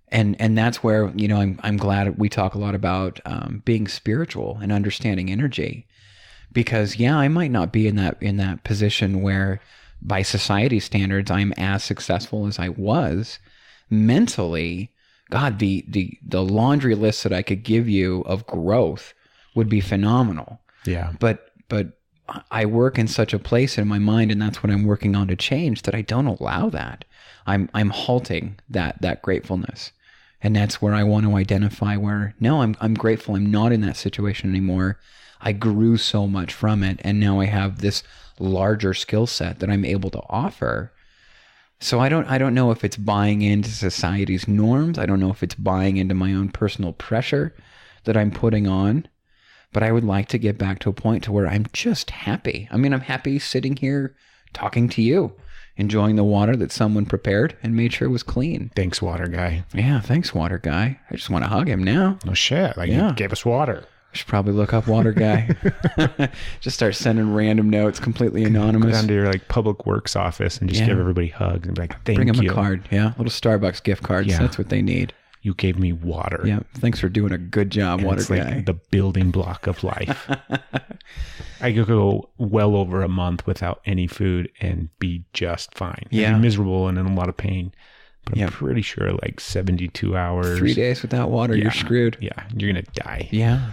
And that's where, I'm glad we talk a lot about being spiritual and understanding energy, because I might not be in that position where by society standards, I'm as successful as I was mentally. God, the laundry list that I could give you of growth would be phenomenal. Yeah. But I work in such a place in my mind, and that's what I'm working on to change, that I don't allow that. I'm halting that gratefulness. And that's where I want to identify where, no, I'm grateful. I'm not in that situation anymore. I grew so much from it, and now I have this larger skill set that I'm able to offer. So I don't know if it's buying into society's norms. I don't know if it's buying into my own personal pressure that I'm putting on. But I would like to get back to a point to where I'm just happy. I mean, I'm happy sitting here talking to you, enjoying the water that someone prepared and made sure was clean. Thanks, water guy. Yeah, thanks, water guy. I just want to hug him now. No shit. Like Yeah. you gave us water. I should probably look up water guy. Just start sending random notes, completely Go anonymous. down to your public works office and just Yeah. give everybody hugs and be like, thank Bring them you. a card. Yeah, little Starbucks gift cards. Yeah. That's what they need. You gave me water. Yeah, thanks for doing a good job, And water it's guy. like the building block of life. I could go well over a month without any food and be just fine. I'd be Yeah. miserable and in a lot of pain. But Yeah. I'm pretty sure 72 hours. 3 days without water, Yeah. you're screwed. Yeah. You're going to die. Yeah.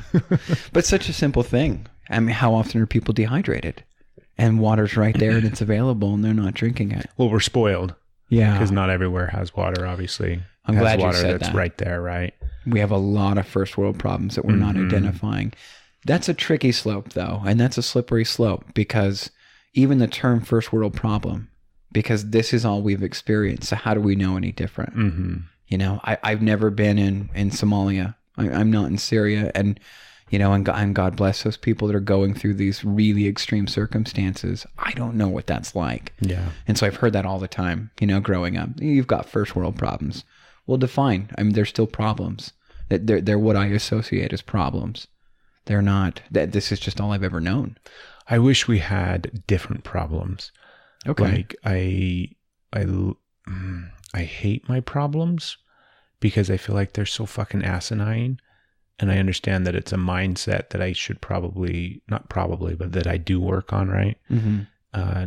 But such a simple thing. I mean, how often are people dehydrated? And water's right there and it's available and they're not drinking it. Well, we're spoiled Yeah. because not everywhere has water, obviously. I'm Has glad you water said that's that. right there, right? We have a lot of first world problems that we're not identifying. That's a tricky slope, though. And that's a slippery slope, because even the term first world problem, because this is all we've experienced. So how do we know any different? Mm-hmm. I've never been in Somalia. I'm not in Syria. And God bless those people that are going through these really extreme circumstances. I don't know what that's like. Yeah. And so I've heard that all the time, growing up. You've got first world problems. Well, define. I mean, they're still problems. They're what I associate as problems. They're not. This is just all I've ever known. I wish we had different problems. Okay. Like I hate my problems because I feel like they're so fucking asinine. And I understand that it's a mindset that I should but that I do work on, right? Mm-hmm.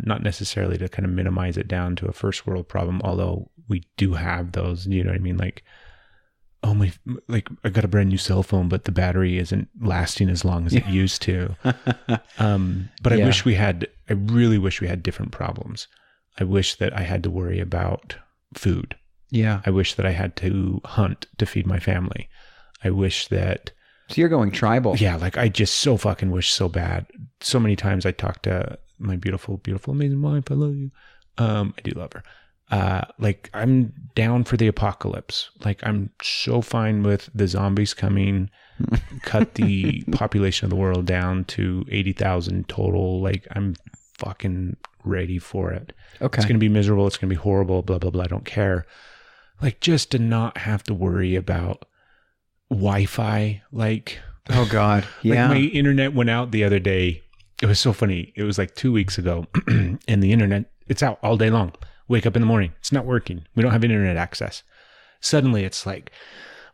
Not necessarily to kind of minimize it down to a first world problem, although we do have those, you know what I mean? Like, oh my, I got a brand new cell phone, but the battery isn't lasting as long as it used to. But I really wish we had different problems. I wish that I had to worry about food. Yeah. I wish that I had to hunt to feed my family. I wish that... So you're going tribal. Yeah, like I just so fucking wish so bad. So many times I talk to my beautiful, beautiful, amazing wife. I love you. I do love her. Like I'm down for the apocalypse. Like I'm so fine with the zombies coming, cut the population of the world down to 80,000 total. Like I'm fucking ready for it. Okay. It's going to be miserable. It's going to be horrible. Blah, blah, blah. I don't care. Like just to not have to worry about Wi-Fi. Like, oh God. Yeah. Like my internet went out the other day. It was so funny. It was like 2 weeks ago and the internet, it's out all day long. Wake up in the morning. It's not working. We don't have internet access. Suddenly it's like,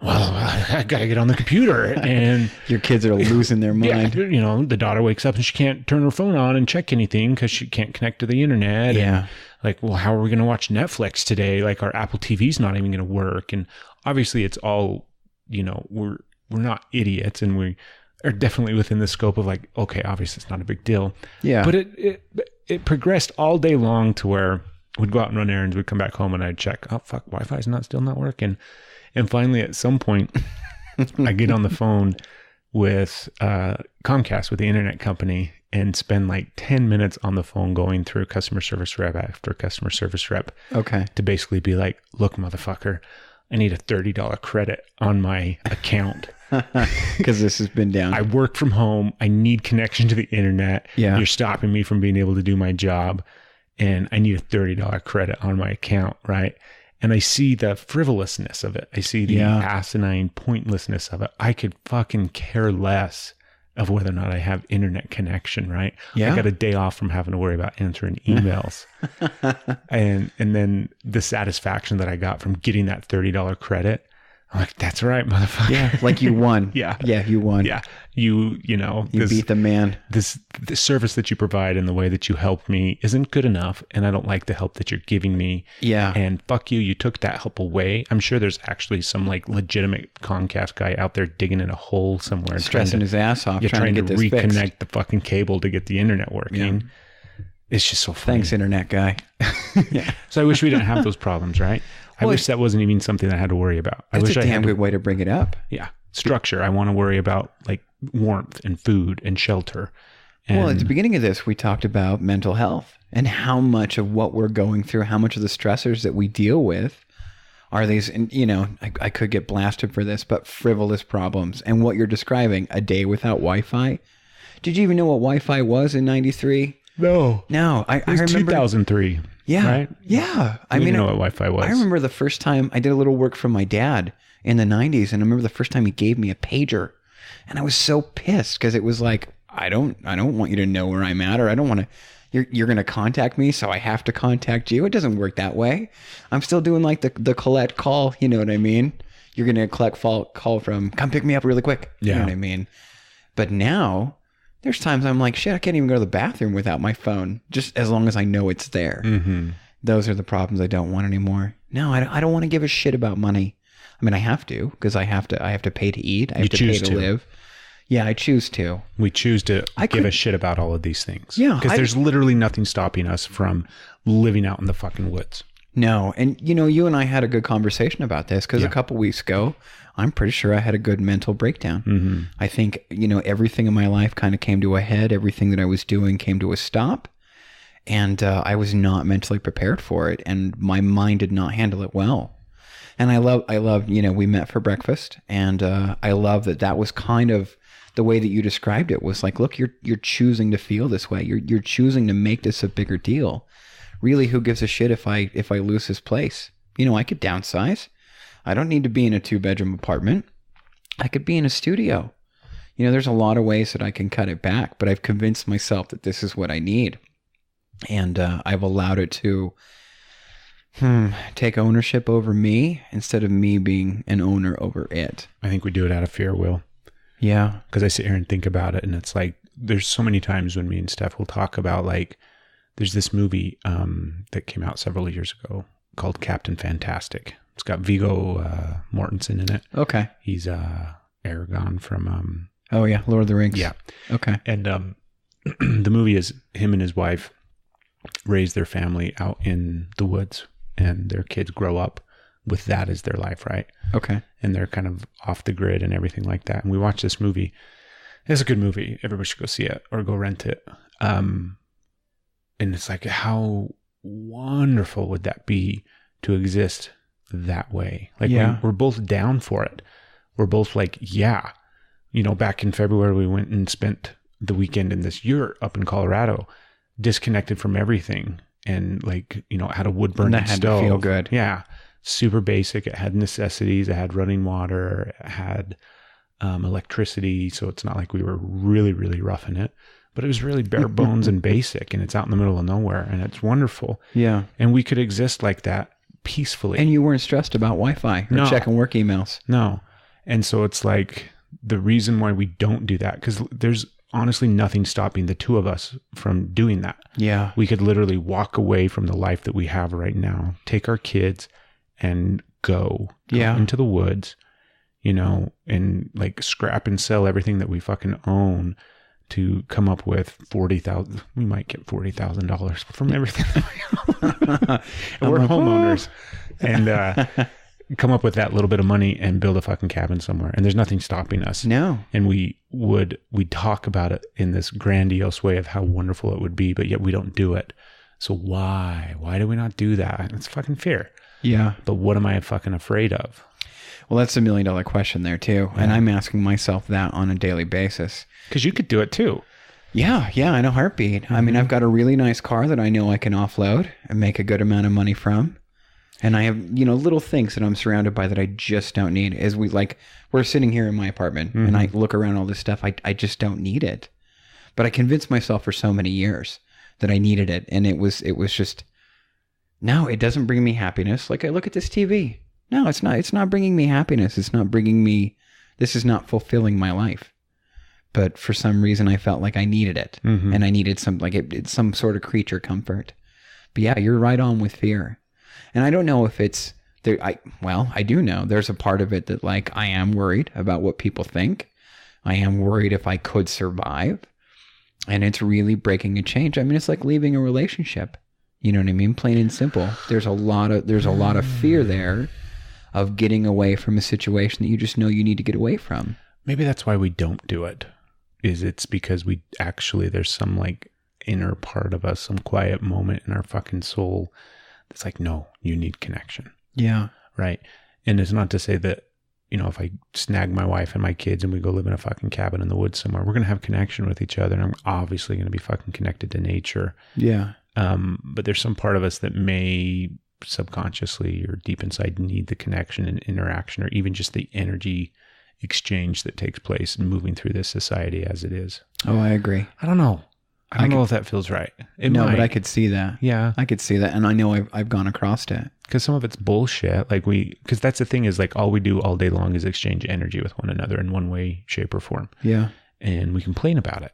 well, I got to get on the computer. And your kids are losing their mind. Yeah, you know, the daughter wakes up and she can't turn her phone on and check anything because she can't connect to the internet. Yeah. And like, well, how are we going to watch Netflix today? Like our Apple TV's not even going to work. And obviously it's all, you know, we're not idiots and we are definitely within the scope of like, okay, obviously it's not a big deal. Yeah. But it progressed all day long to where we'd go out and run errands. We'd come back home and I'd check, oh, fuck, Wi-Fi's still not working. And finally, at some point, I get on the phone with Comcast, with the internet company, and spend like 10 minutes on the phone going through customer service rep after customer service rep. Okay. To basically be like, look, motherfucker, I need a $30 credit on my account. Because this has been down. I work from home. I need connection to the internet. Yeah. You're stopping me from being able to do my job. And I need a $30 credit on my account, right? And I see the frivolousness of it. I see the asinine pointlessness of it. I could fucking care less of whether or not I have internet connection, right? Yeah. I got a day off from having to worry about answering emails. and then the satisfaction that I got from getting that $30 credit, I'm like, that's right, motherfucker. Yeah, like you won. Yeah. Yeah, you won. Yeah. You know, You beat the man. This service that you provide and the way that you help me isn't good enough. And I don't like the help that you're giving me. Yeah. And fuck you took that help away. I'm sure there's actually some like legitimate Comcast guy out there digging in a hole somewhere. Stressing his ass off. You're trying to get this reconnect fixed. the fucking cable to get the internet working. Yeah. It's just so funny. Thanks, internet guy. Yeah. So I wish we didn't have those problems, right? I wish that wasn't even something I had to worry about. I That's wish a I damn had good way to bring it up. Yeah. Structure. I want to worry about like warmth and food and shelter. And Well, at the beginning of this, we talked about mental health and how much of what we're going through, how much of the stressors that we deal with are these, and you know, I could get blasted for this, but frivolous problems. And what you're describing, a day without Wi-Fi. Did you even know what Wi-Fi was in 93? No. No. I It was remember 2003. Yeah. Right? Yeah. I didn't know what Wi-Fi was. I remember the first time I did a little work for my dad in the 90s. And I remember the first time he gave me a pager. And I was so pissed because it was like, I don't want you to know where I'm at, or I don't want to, you're going to contact me. So I have to contact you. It doesn't work that way. I'm still doing like the collect call. You know what I mean? You're going to collect call from, come pick me up really quick. You know what I mean? But now there's times I'm like, shit, I can't even go to the bathroom without my phone, just as long as I know it's there. Mm-hmm. Those are the problems I don't want anymore. No, I don't want to give a shit about money. I mean, I have to, because I have to pay to eat. I have to pay to live. Yeah, I choose to. We choose to give a shit about all of these things. Yeah. Because there's literally nothing stopping us from living out in the fucking woods. No. And, you know, you and I had a good conversation about this because a couple weeks ago, I'm pretty sure I had a good mental breakdown. Mm-hmm. I think, you know, everything in my life kind of came to a head. Everything that I was doing came to a stop. And I was not mentally prepared for it. And my mind did not handle it well. And I love, you know, we met for breakfast. And I love that was kind of the way that you described it was like, look, you're choosing to feel this way. You're choosing to make this a bigger deal. Really, who gives a shit if I lose this place? You know, I could downsize. I don't need to be in a 2-bedroom apartment. I could be in a studio. You know, there's a lot of ways that I can cut it back, but I've convinced myself that this is what I need. And I've allowed it to take ownership over me instead of me being an owner over it. I think we do it out of fear, Will. Yeah. Because I sit here and think about it, and it's like, there's so many times when me and Steph will talk about, like, there's this movie that came out several years ago called Captain Fantastic. It's got Viggo Mortensen in it. Okay. He's Aragorn from... oh, yeah. Lord of the Rings. Yeah. Okay. And the movie is him and his wife raise their family out in the woods, and their kids grow up with that as their life, right? Okay. And they're kind of off the grid and everything like that. And we watched this movie. It's a good movie. Everybody should go see it or go rent it. And it's like, how wonderful would that be to exist that way? Like, we're both down for it. We're both like, yeah. You know, back in February, we went and spent the weekend in this yurt up in Colorado, disconnected from everything. And like, you know, had a wood burning stove. That had to feel good. Yeah. Super basic. It had necessities. It had running water. It had electricity. So it's not like we were really, really roughing it, but it was really bare bones and basic, and it's out in the middle of nowhere, and it's wonderful. Yeah. And we could exist like that peacefully. And you weren't stressed about Wi-Fi or checking work emails. No. And so it's like the reason why we don't do that, because there's honestly nothing stopping the two of us from doing that. Yeah. We could literally walk away from the life that we have right now, take our kids and go into the woods, you know, and like scrap and sell everything that we fucking own to come up with $40,000. We might get $40,000 from everything that we own. And we're homeowners, and come up with that little bit of money and build a fucking cabin somewhere. And there's nothing stopping us. No. And we talk about it in this grandiose way of how wonderful it would be, but yet we don't do it. So why do we not do that? It's fucking fear. Yeah. But what am I fucking afraid of? Well, that's $1 million question there too. Yeah. And I'm asking myself that on a daily basis. Because you could do it too. Yeah, in a heartbeat. Mm-hmm. I mean, I've got a really nice car that I know I can offload and make a good amount of money from. And I have, you know, little things that I'm surrounded by that I just don't need. As we're sitting here in my apartment, and I look around all this stuff, I just don't need it. But I convinced myself for so many years that I needed it. And it was just, no, it doesn't bring me happiness. Like, I look at this TV. No, it's not bringing me happiness. It's not bringing me, this is not fulfilling my life. But for some reason, I felt like I needed it. Mm-hmm. And I needed it's some sort of creature comfort. But yeah, you're right on with fear. And I don't know if it's there. I do know there's a part of it that, like, I am worried about what people think. I am worried if I could survive, and it's really breaking a change. I mean, it's like leaving a relationship. You know what I mean? Plain and simple. There's a lot of fear there of getting away from a situation that you just know you need to get away from. Maybe that's why we don't do it. It's because there's some like inner part of us, some quiet moment in our fucking soul. It's like, no, you need connection. Yeah. Right. And it's not to say that, you know, if I snag my wife and my kids and we go live in a fucking cabin in the woods somewhere, we're going to have connection with each other. And I'm obviously going to be fucking connected to nature. Yeah. But there's some part of us that may subconsciously or deep inside need the connection and interaction, or even just the energy exchange that takes place in moving through this society as it is. Oh, I agree. I don't know. I don't know if that feels right. But I could see that. Yeah. I could see that. And I know I've gone across it. Because some of it's bullshit. Because that's the thing is, like, all we do all day long is exchange energy with one another in one way, shape, or form. Yeah. And we complain about it,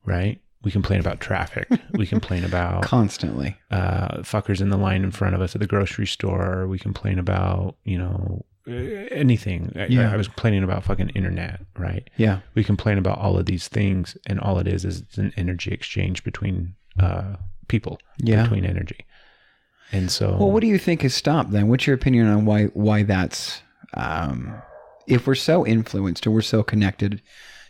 right? We complain about traffic. We complain about constantly fuckers in the line in front of us at the grocery store. We complain about, you know, anything. Yeah. I was complaining about fucking internet, right? Yeah. We complain about all of these things, and all it is it's an energy exchange between people, between energy. And so, well, what do you think has stopped then? What's your opinion on why that's, if we're so influenced or we're so connected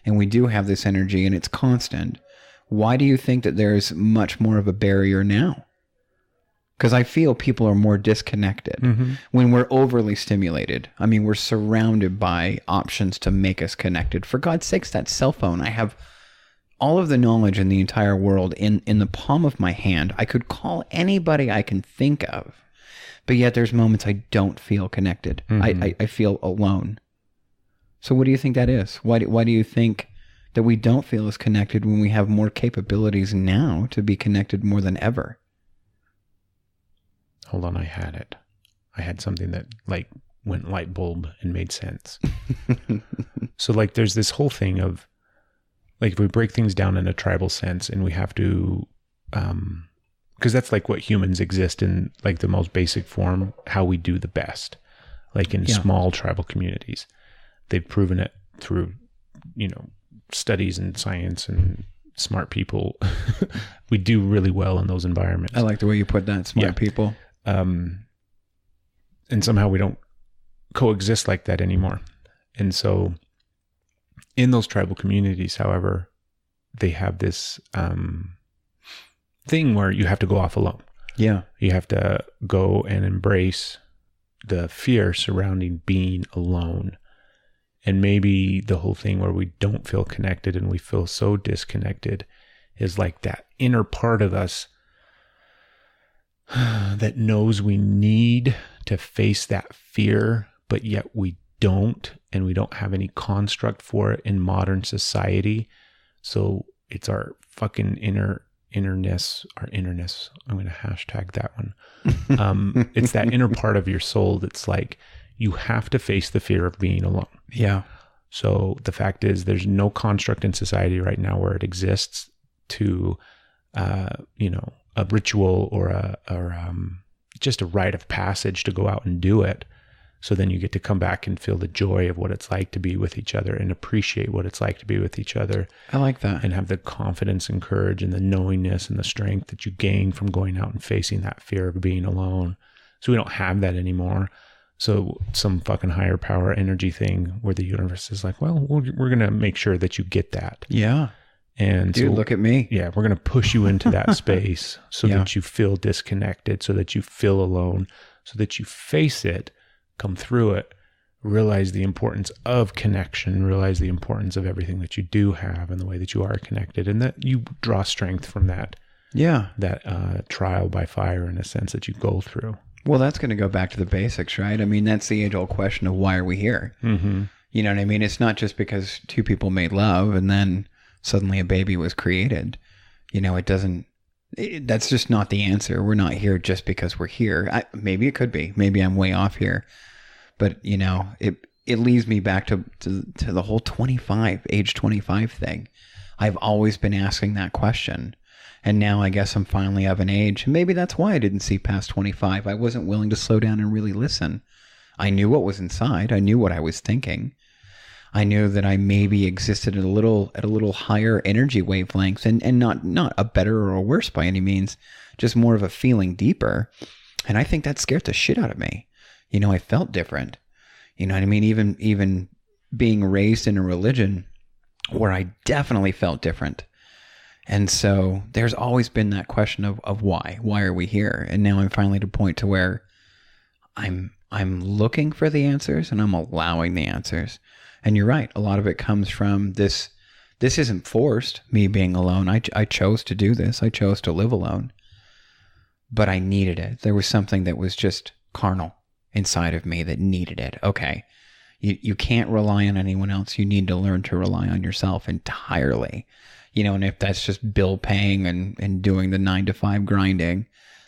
and we do have this energy and it's constant, why do you think that there's much more of a barrier now? Because I feel people are more disconnected when we're overly stimulated. I mean, we're surrounded by options to make us connected. For God's sakes, that cell phone, I have all of the knowledge in the entire world in the palm of my hand. I could call anybody I can think of, but yet there's moments I don't feel connected. I feel alone. So what do you think that is? Why do you think that we don't feel as connected when we have more capabilities now to be connected more than ever? Hold on, I had something that like went light bulb and made sense. So like there's this whole thing of like, if we break things down in a tribal sense, and we have to, because that's like what humans exist in, like the most basic form, how we do the best, like in small tribal communities. They've proven it through, you know, studies and science and smart people. We do really well in those environments. I like the way you put that, smart people. And And somehow we don't coexist like that anymore. And so in those tribal communities, however, they have this thing where you have to go off alone. Yeah. You have to go and embrace the fear surrounding being alone. And maybe the whole thing where we don't feel connected and we feel so disconnected is like that inner part of us that knows we need to face that fear, but yet we don't, and we don't have any construct for it in modern society. So it's our fucking innerness. I'm going to hashtag that one. It's that inner part of your soul that's like, you have to face the fear of being alone. Yeah. So the fact is, there's no construct in society right now where it exists to, a ritual or just a rite of passage to go out and do it. So then you get to come back and feel the joy of what it's like to be with each other and appreciate what it's like to be with each other. I like that. And have the confidence and courage and the knowingness and the strength that you gain from going out and facing that fear of being alone. So we don't have that anymore. So some fucking higher power energy thing where the universe is like, well, we're going to make sure that you get that. Yeah. And dude, so, look at me. Yeah, we're going to push you into that space so that you feel disconnected, so that you feel alone, so that you face it, come through it, realize the importance of connection, realize the importance of everything that you do have and the way that you are connected, and that you draw strength from that. Yeah. That trial by fire, in a sense, that you go through. Well, that's going to go back to the basics, right? I mean, that's the age-old question of why are we here? Mm-hmm. You know what I mean? It's not just because two people made love and then suddenly a baby was created. You know, that's just not the answer. We're not here just because we're here. Maybe it could be. Maybe I'm way off here. But, you know, it leads me back to the whole age 25 thing. I've always been asking that question. And now I guess I'm finally of an age. Maybe that's why I didn't see past 25. I wasn't willing to slow down and really listen. I knew what was inside. I knew what I was thinking. I knew that I maybe existed at a little higher energy wavelength, and not a better or a worse by any means, just more of a feeling deeper. And I think that scared the shit out of me. You know, I felt different. You know what I mean? Even being raised in a religion where I definitely felt different. And so there's always been that question of why? Why are we here? And now I'm finally at a point to where I'm looking for the answers and I'm allowing the answers. And you're right. A lot of it comes from this. This isn't forced, me being alone. I chose to do this. I chose to live alone. But I needed it. There was something that was just carnal inside of me that needed it. Okay. You can't rely on anyone else. You need to learn to rely on yourself entirely. You know, and if that's just bill paying and doing the 9-to-5 grinding,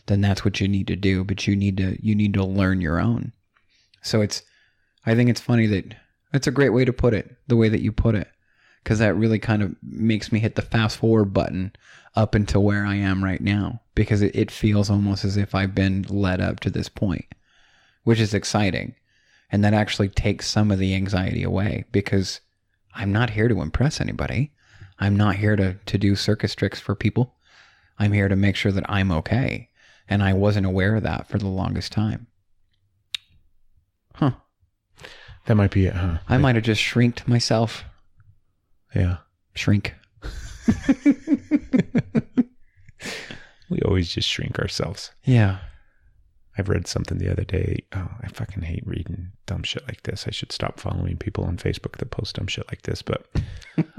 then that's what you need to do. But you need to learn your own. So I think it's funny that it's a great way to put it, the way that you put it, because that really kind of makes me hit the fast forward button up until where I am right now, because it feels almost as if I've been led up to this point, which is exciting. And that actually takes some of the anxiety away, because I'm not here to impress anybody. I'm not here to do circus tricks for people. I'm here to make sure that I'm okay. And I wasn't aware of that for the longest time. Huh. That might be it, huh? I might have just shrinked myself. Yeah. Shrink. We always just shrink ourselves. Yeah. I've read something the other day. Oh, I fucking hate reading dumb shit like this. I should stop following people on Facebook that post dumb shit like this. But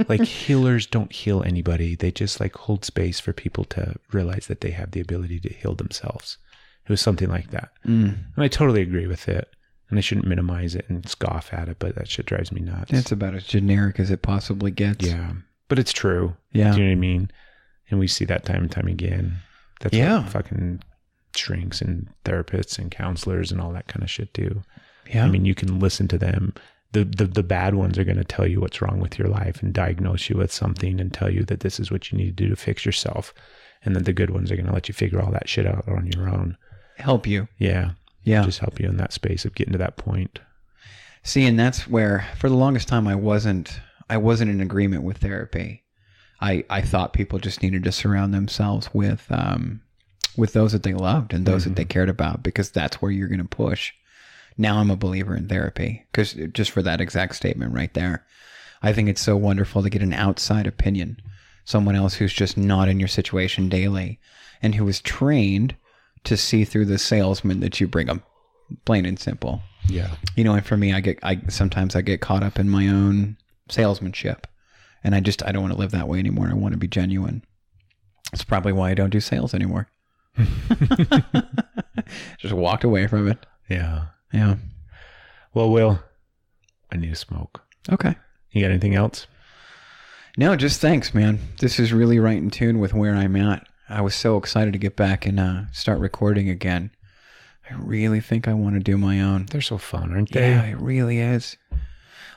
like, healers don't heal anybody. They just like hold space for people to realize that they have the ability to heal themselves. It was something like that. And I totally agree with it. And I shouldn't minimize it and scoff at it, but that shit drives me nuts. It's about as generic as it possibly gets. Yeah. But it's true. Yeah. Do you know what I mean? And we see that time and time again. That's what fucking shrinks and therapists and counselors and all that kind of shit do. Yeah. I mean, you can listen to them. The bad ones are going to tell you what's wrong with your life and diagnose you with something and tell you that this is what you need to do to fix yourself. And then the good ones are going to let you figure all that shit out on your own. Help you. Yeah. Yeah. Just help you in that space of getting to that point. See, and that's where, for the longest time, I wasn't in agreement with therapy. I thought people just needed to surround themselves with those that they loved and those that they cared about, because that's where you're going to push. Now I'm a believer in therapy, because just for that exact statement right there, I think it's so wonderful to get an outside opinion, someone else who's just not in your situation daily and who is trained to see through the salesman that you bring them, plain and simple. Yeah. You know, and for me, sometimes I get caught up in my own salesmanship, and I don't want to live that way anymore. I want to be genuine. It's probably why I don't do sales anymore. Just walked away from it. Yeah. Yeah. Well, Will, I need a smoke. Okay. You got anything else? No, just thanks, man. This is really right in tune with where I'm at. I was so excited to get back and start recording again. I really think I want to do my own. They're so fun, aren't they? Yeah, it really is.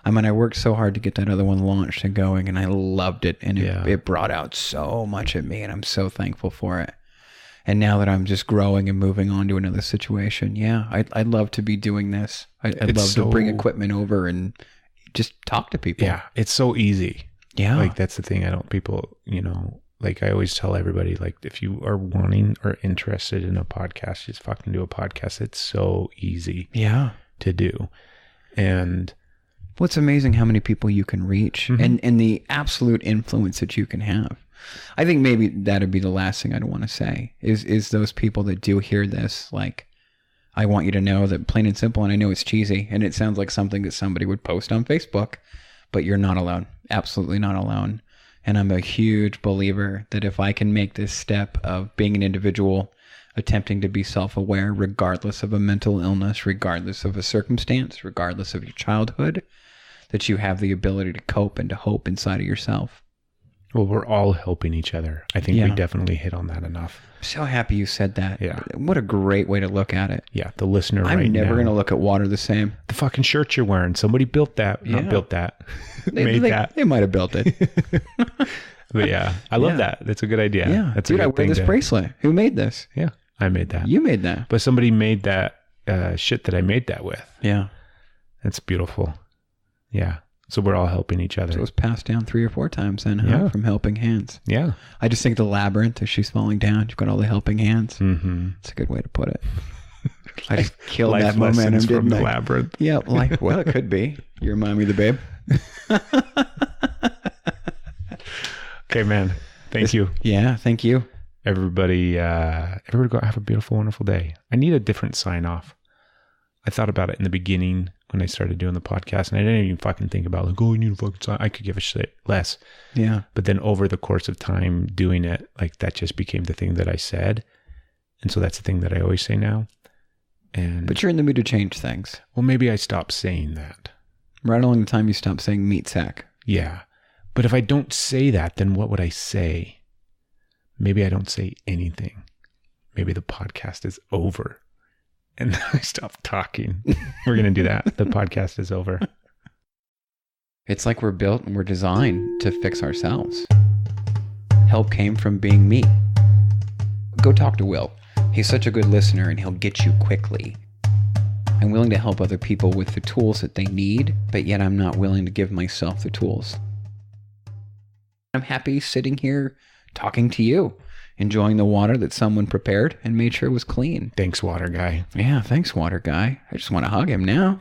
I mean, I worked so hard to get that other one launched and going, and I loved it. And it brought out so much of me, and I'm so thankful for it. And now that I'm just growing and moving on to another situation, I'd love to be doing this. I'd love to bring equipment over and just talk to people. Yeah, it's so easy. Yeah. Like, that's the thing. People, like I always tell everybody, like, if you are wanting or interested in a podcast, just fucking do a podcast. It's so easy to do. And what's amazing how many people you can reach and the absolute influence that you can have. I think maybe that'd be the last thing I'd want to say is those people that do hear this, like, I want you to know that plain and simple, and I know it's cheesy and it sounds like something that somebody would post on Facebook, but you're not alone. Absolutely not alone. And I'm a huge believer that if I can make this step of being an individual, attempting to be self-aware, regardless of a mental illness, regardless of a circumstance, regardless of your childhood, that you have the ability to cope and to hope inside of yourself. Well, we're all helping each other. I think we definitely hit on that enough. I'm so happy you said that. Yeah. What a great way to look at it. Yeah, the listener I'm never going to look at water the same. The fucking shirt you're wearing, somebody built that. Yeah. Not built that. Made that. They might have built it. But yeah, I love that. That's a good idea. Yeah. That's Dude, I wear this bracelet. Who made this? Yeah, I made that. You made that. But somebody made that shit that I made that with. Yeah. That's beautiful. Yeah. So we're all helping each other. So it was passed down 3 or 4 times then, from helping hands. Yeah. I just think the labyrinth, as she's falling down, you've got all the helping hands. Mm-hmm. It's a good way to put it. I just killed Life that momentum, lessons from didn't the I? labyrinth. Yeah, well, it could be. You remind me of the babe. Okay, man. Thank you. Yeah, thank you. Everybody go have a beautiful, wonderful day. I need a different sign off. I thought about it in the beginning when I started doing the podcast, and I didn't even fucking think about, like, oh, you need a fucking sign. I could give a shit less. Yeah. But then over the course of time doing it, like, that just became the thing that I said. And so that's the thing that I always say now. But you're in the mood to change things. Well, maybe I stopped saying that. Right along the time you stopped saying meat sack. Yeah. But if I don't say that, then what would I say? Maybe I don't say anything. Maybe the podcast is over. And then I stop talking. We're going to do that. The podcast is over. It's like we're built and we're designed to fix ourselves. Help came from being me. Go talk to Will. He's such a good listener and he'll get you quickly. I'm willing to help other people with the tools that they need, but yet I'm not willing to give myself the tools. I'm happy sitting here talking to you, enjoying the water that someone prepared and made sure was clean. Thanks, water guy. Yeah, thanks, water guy. I just want to hug him now.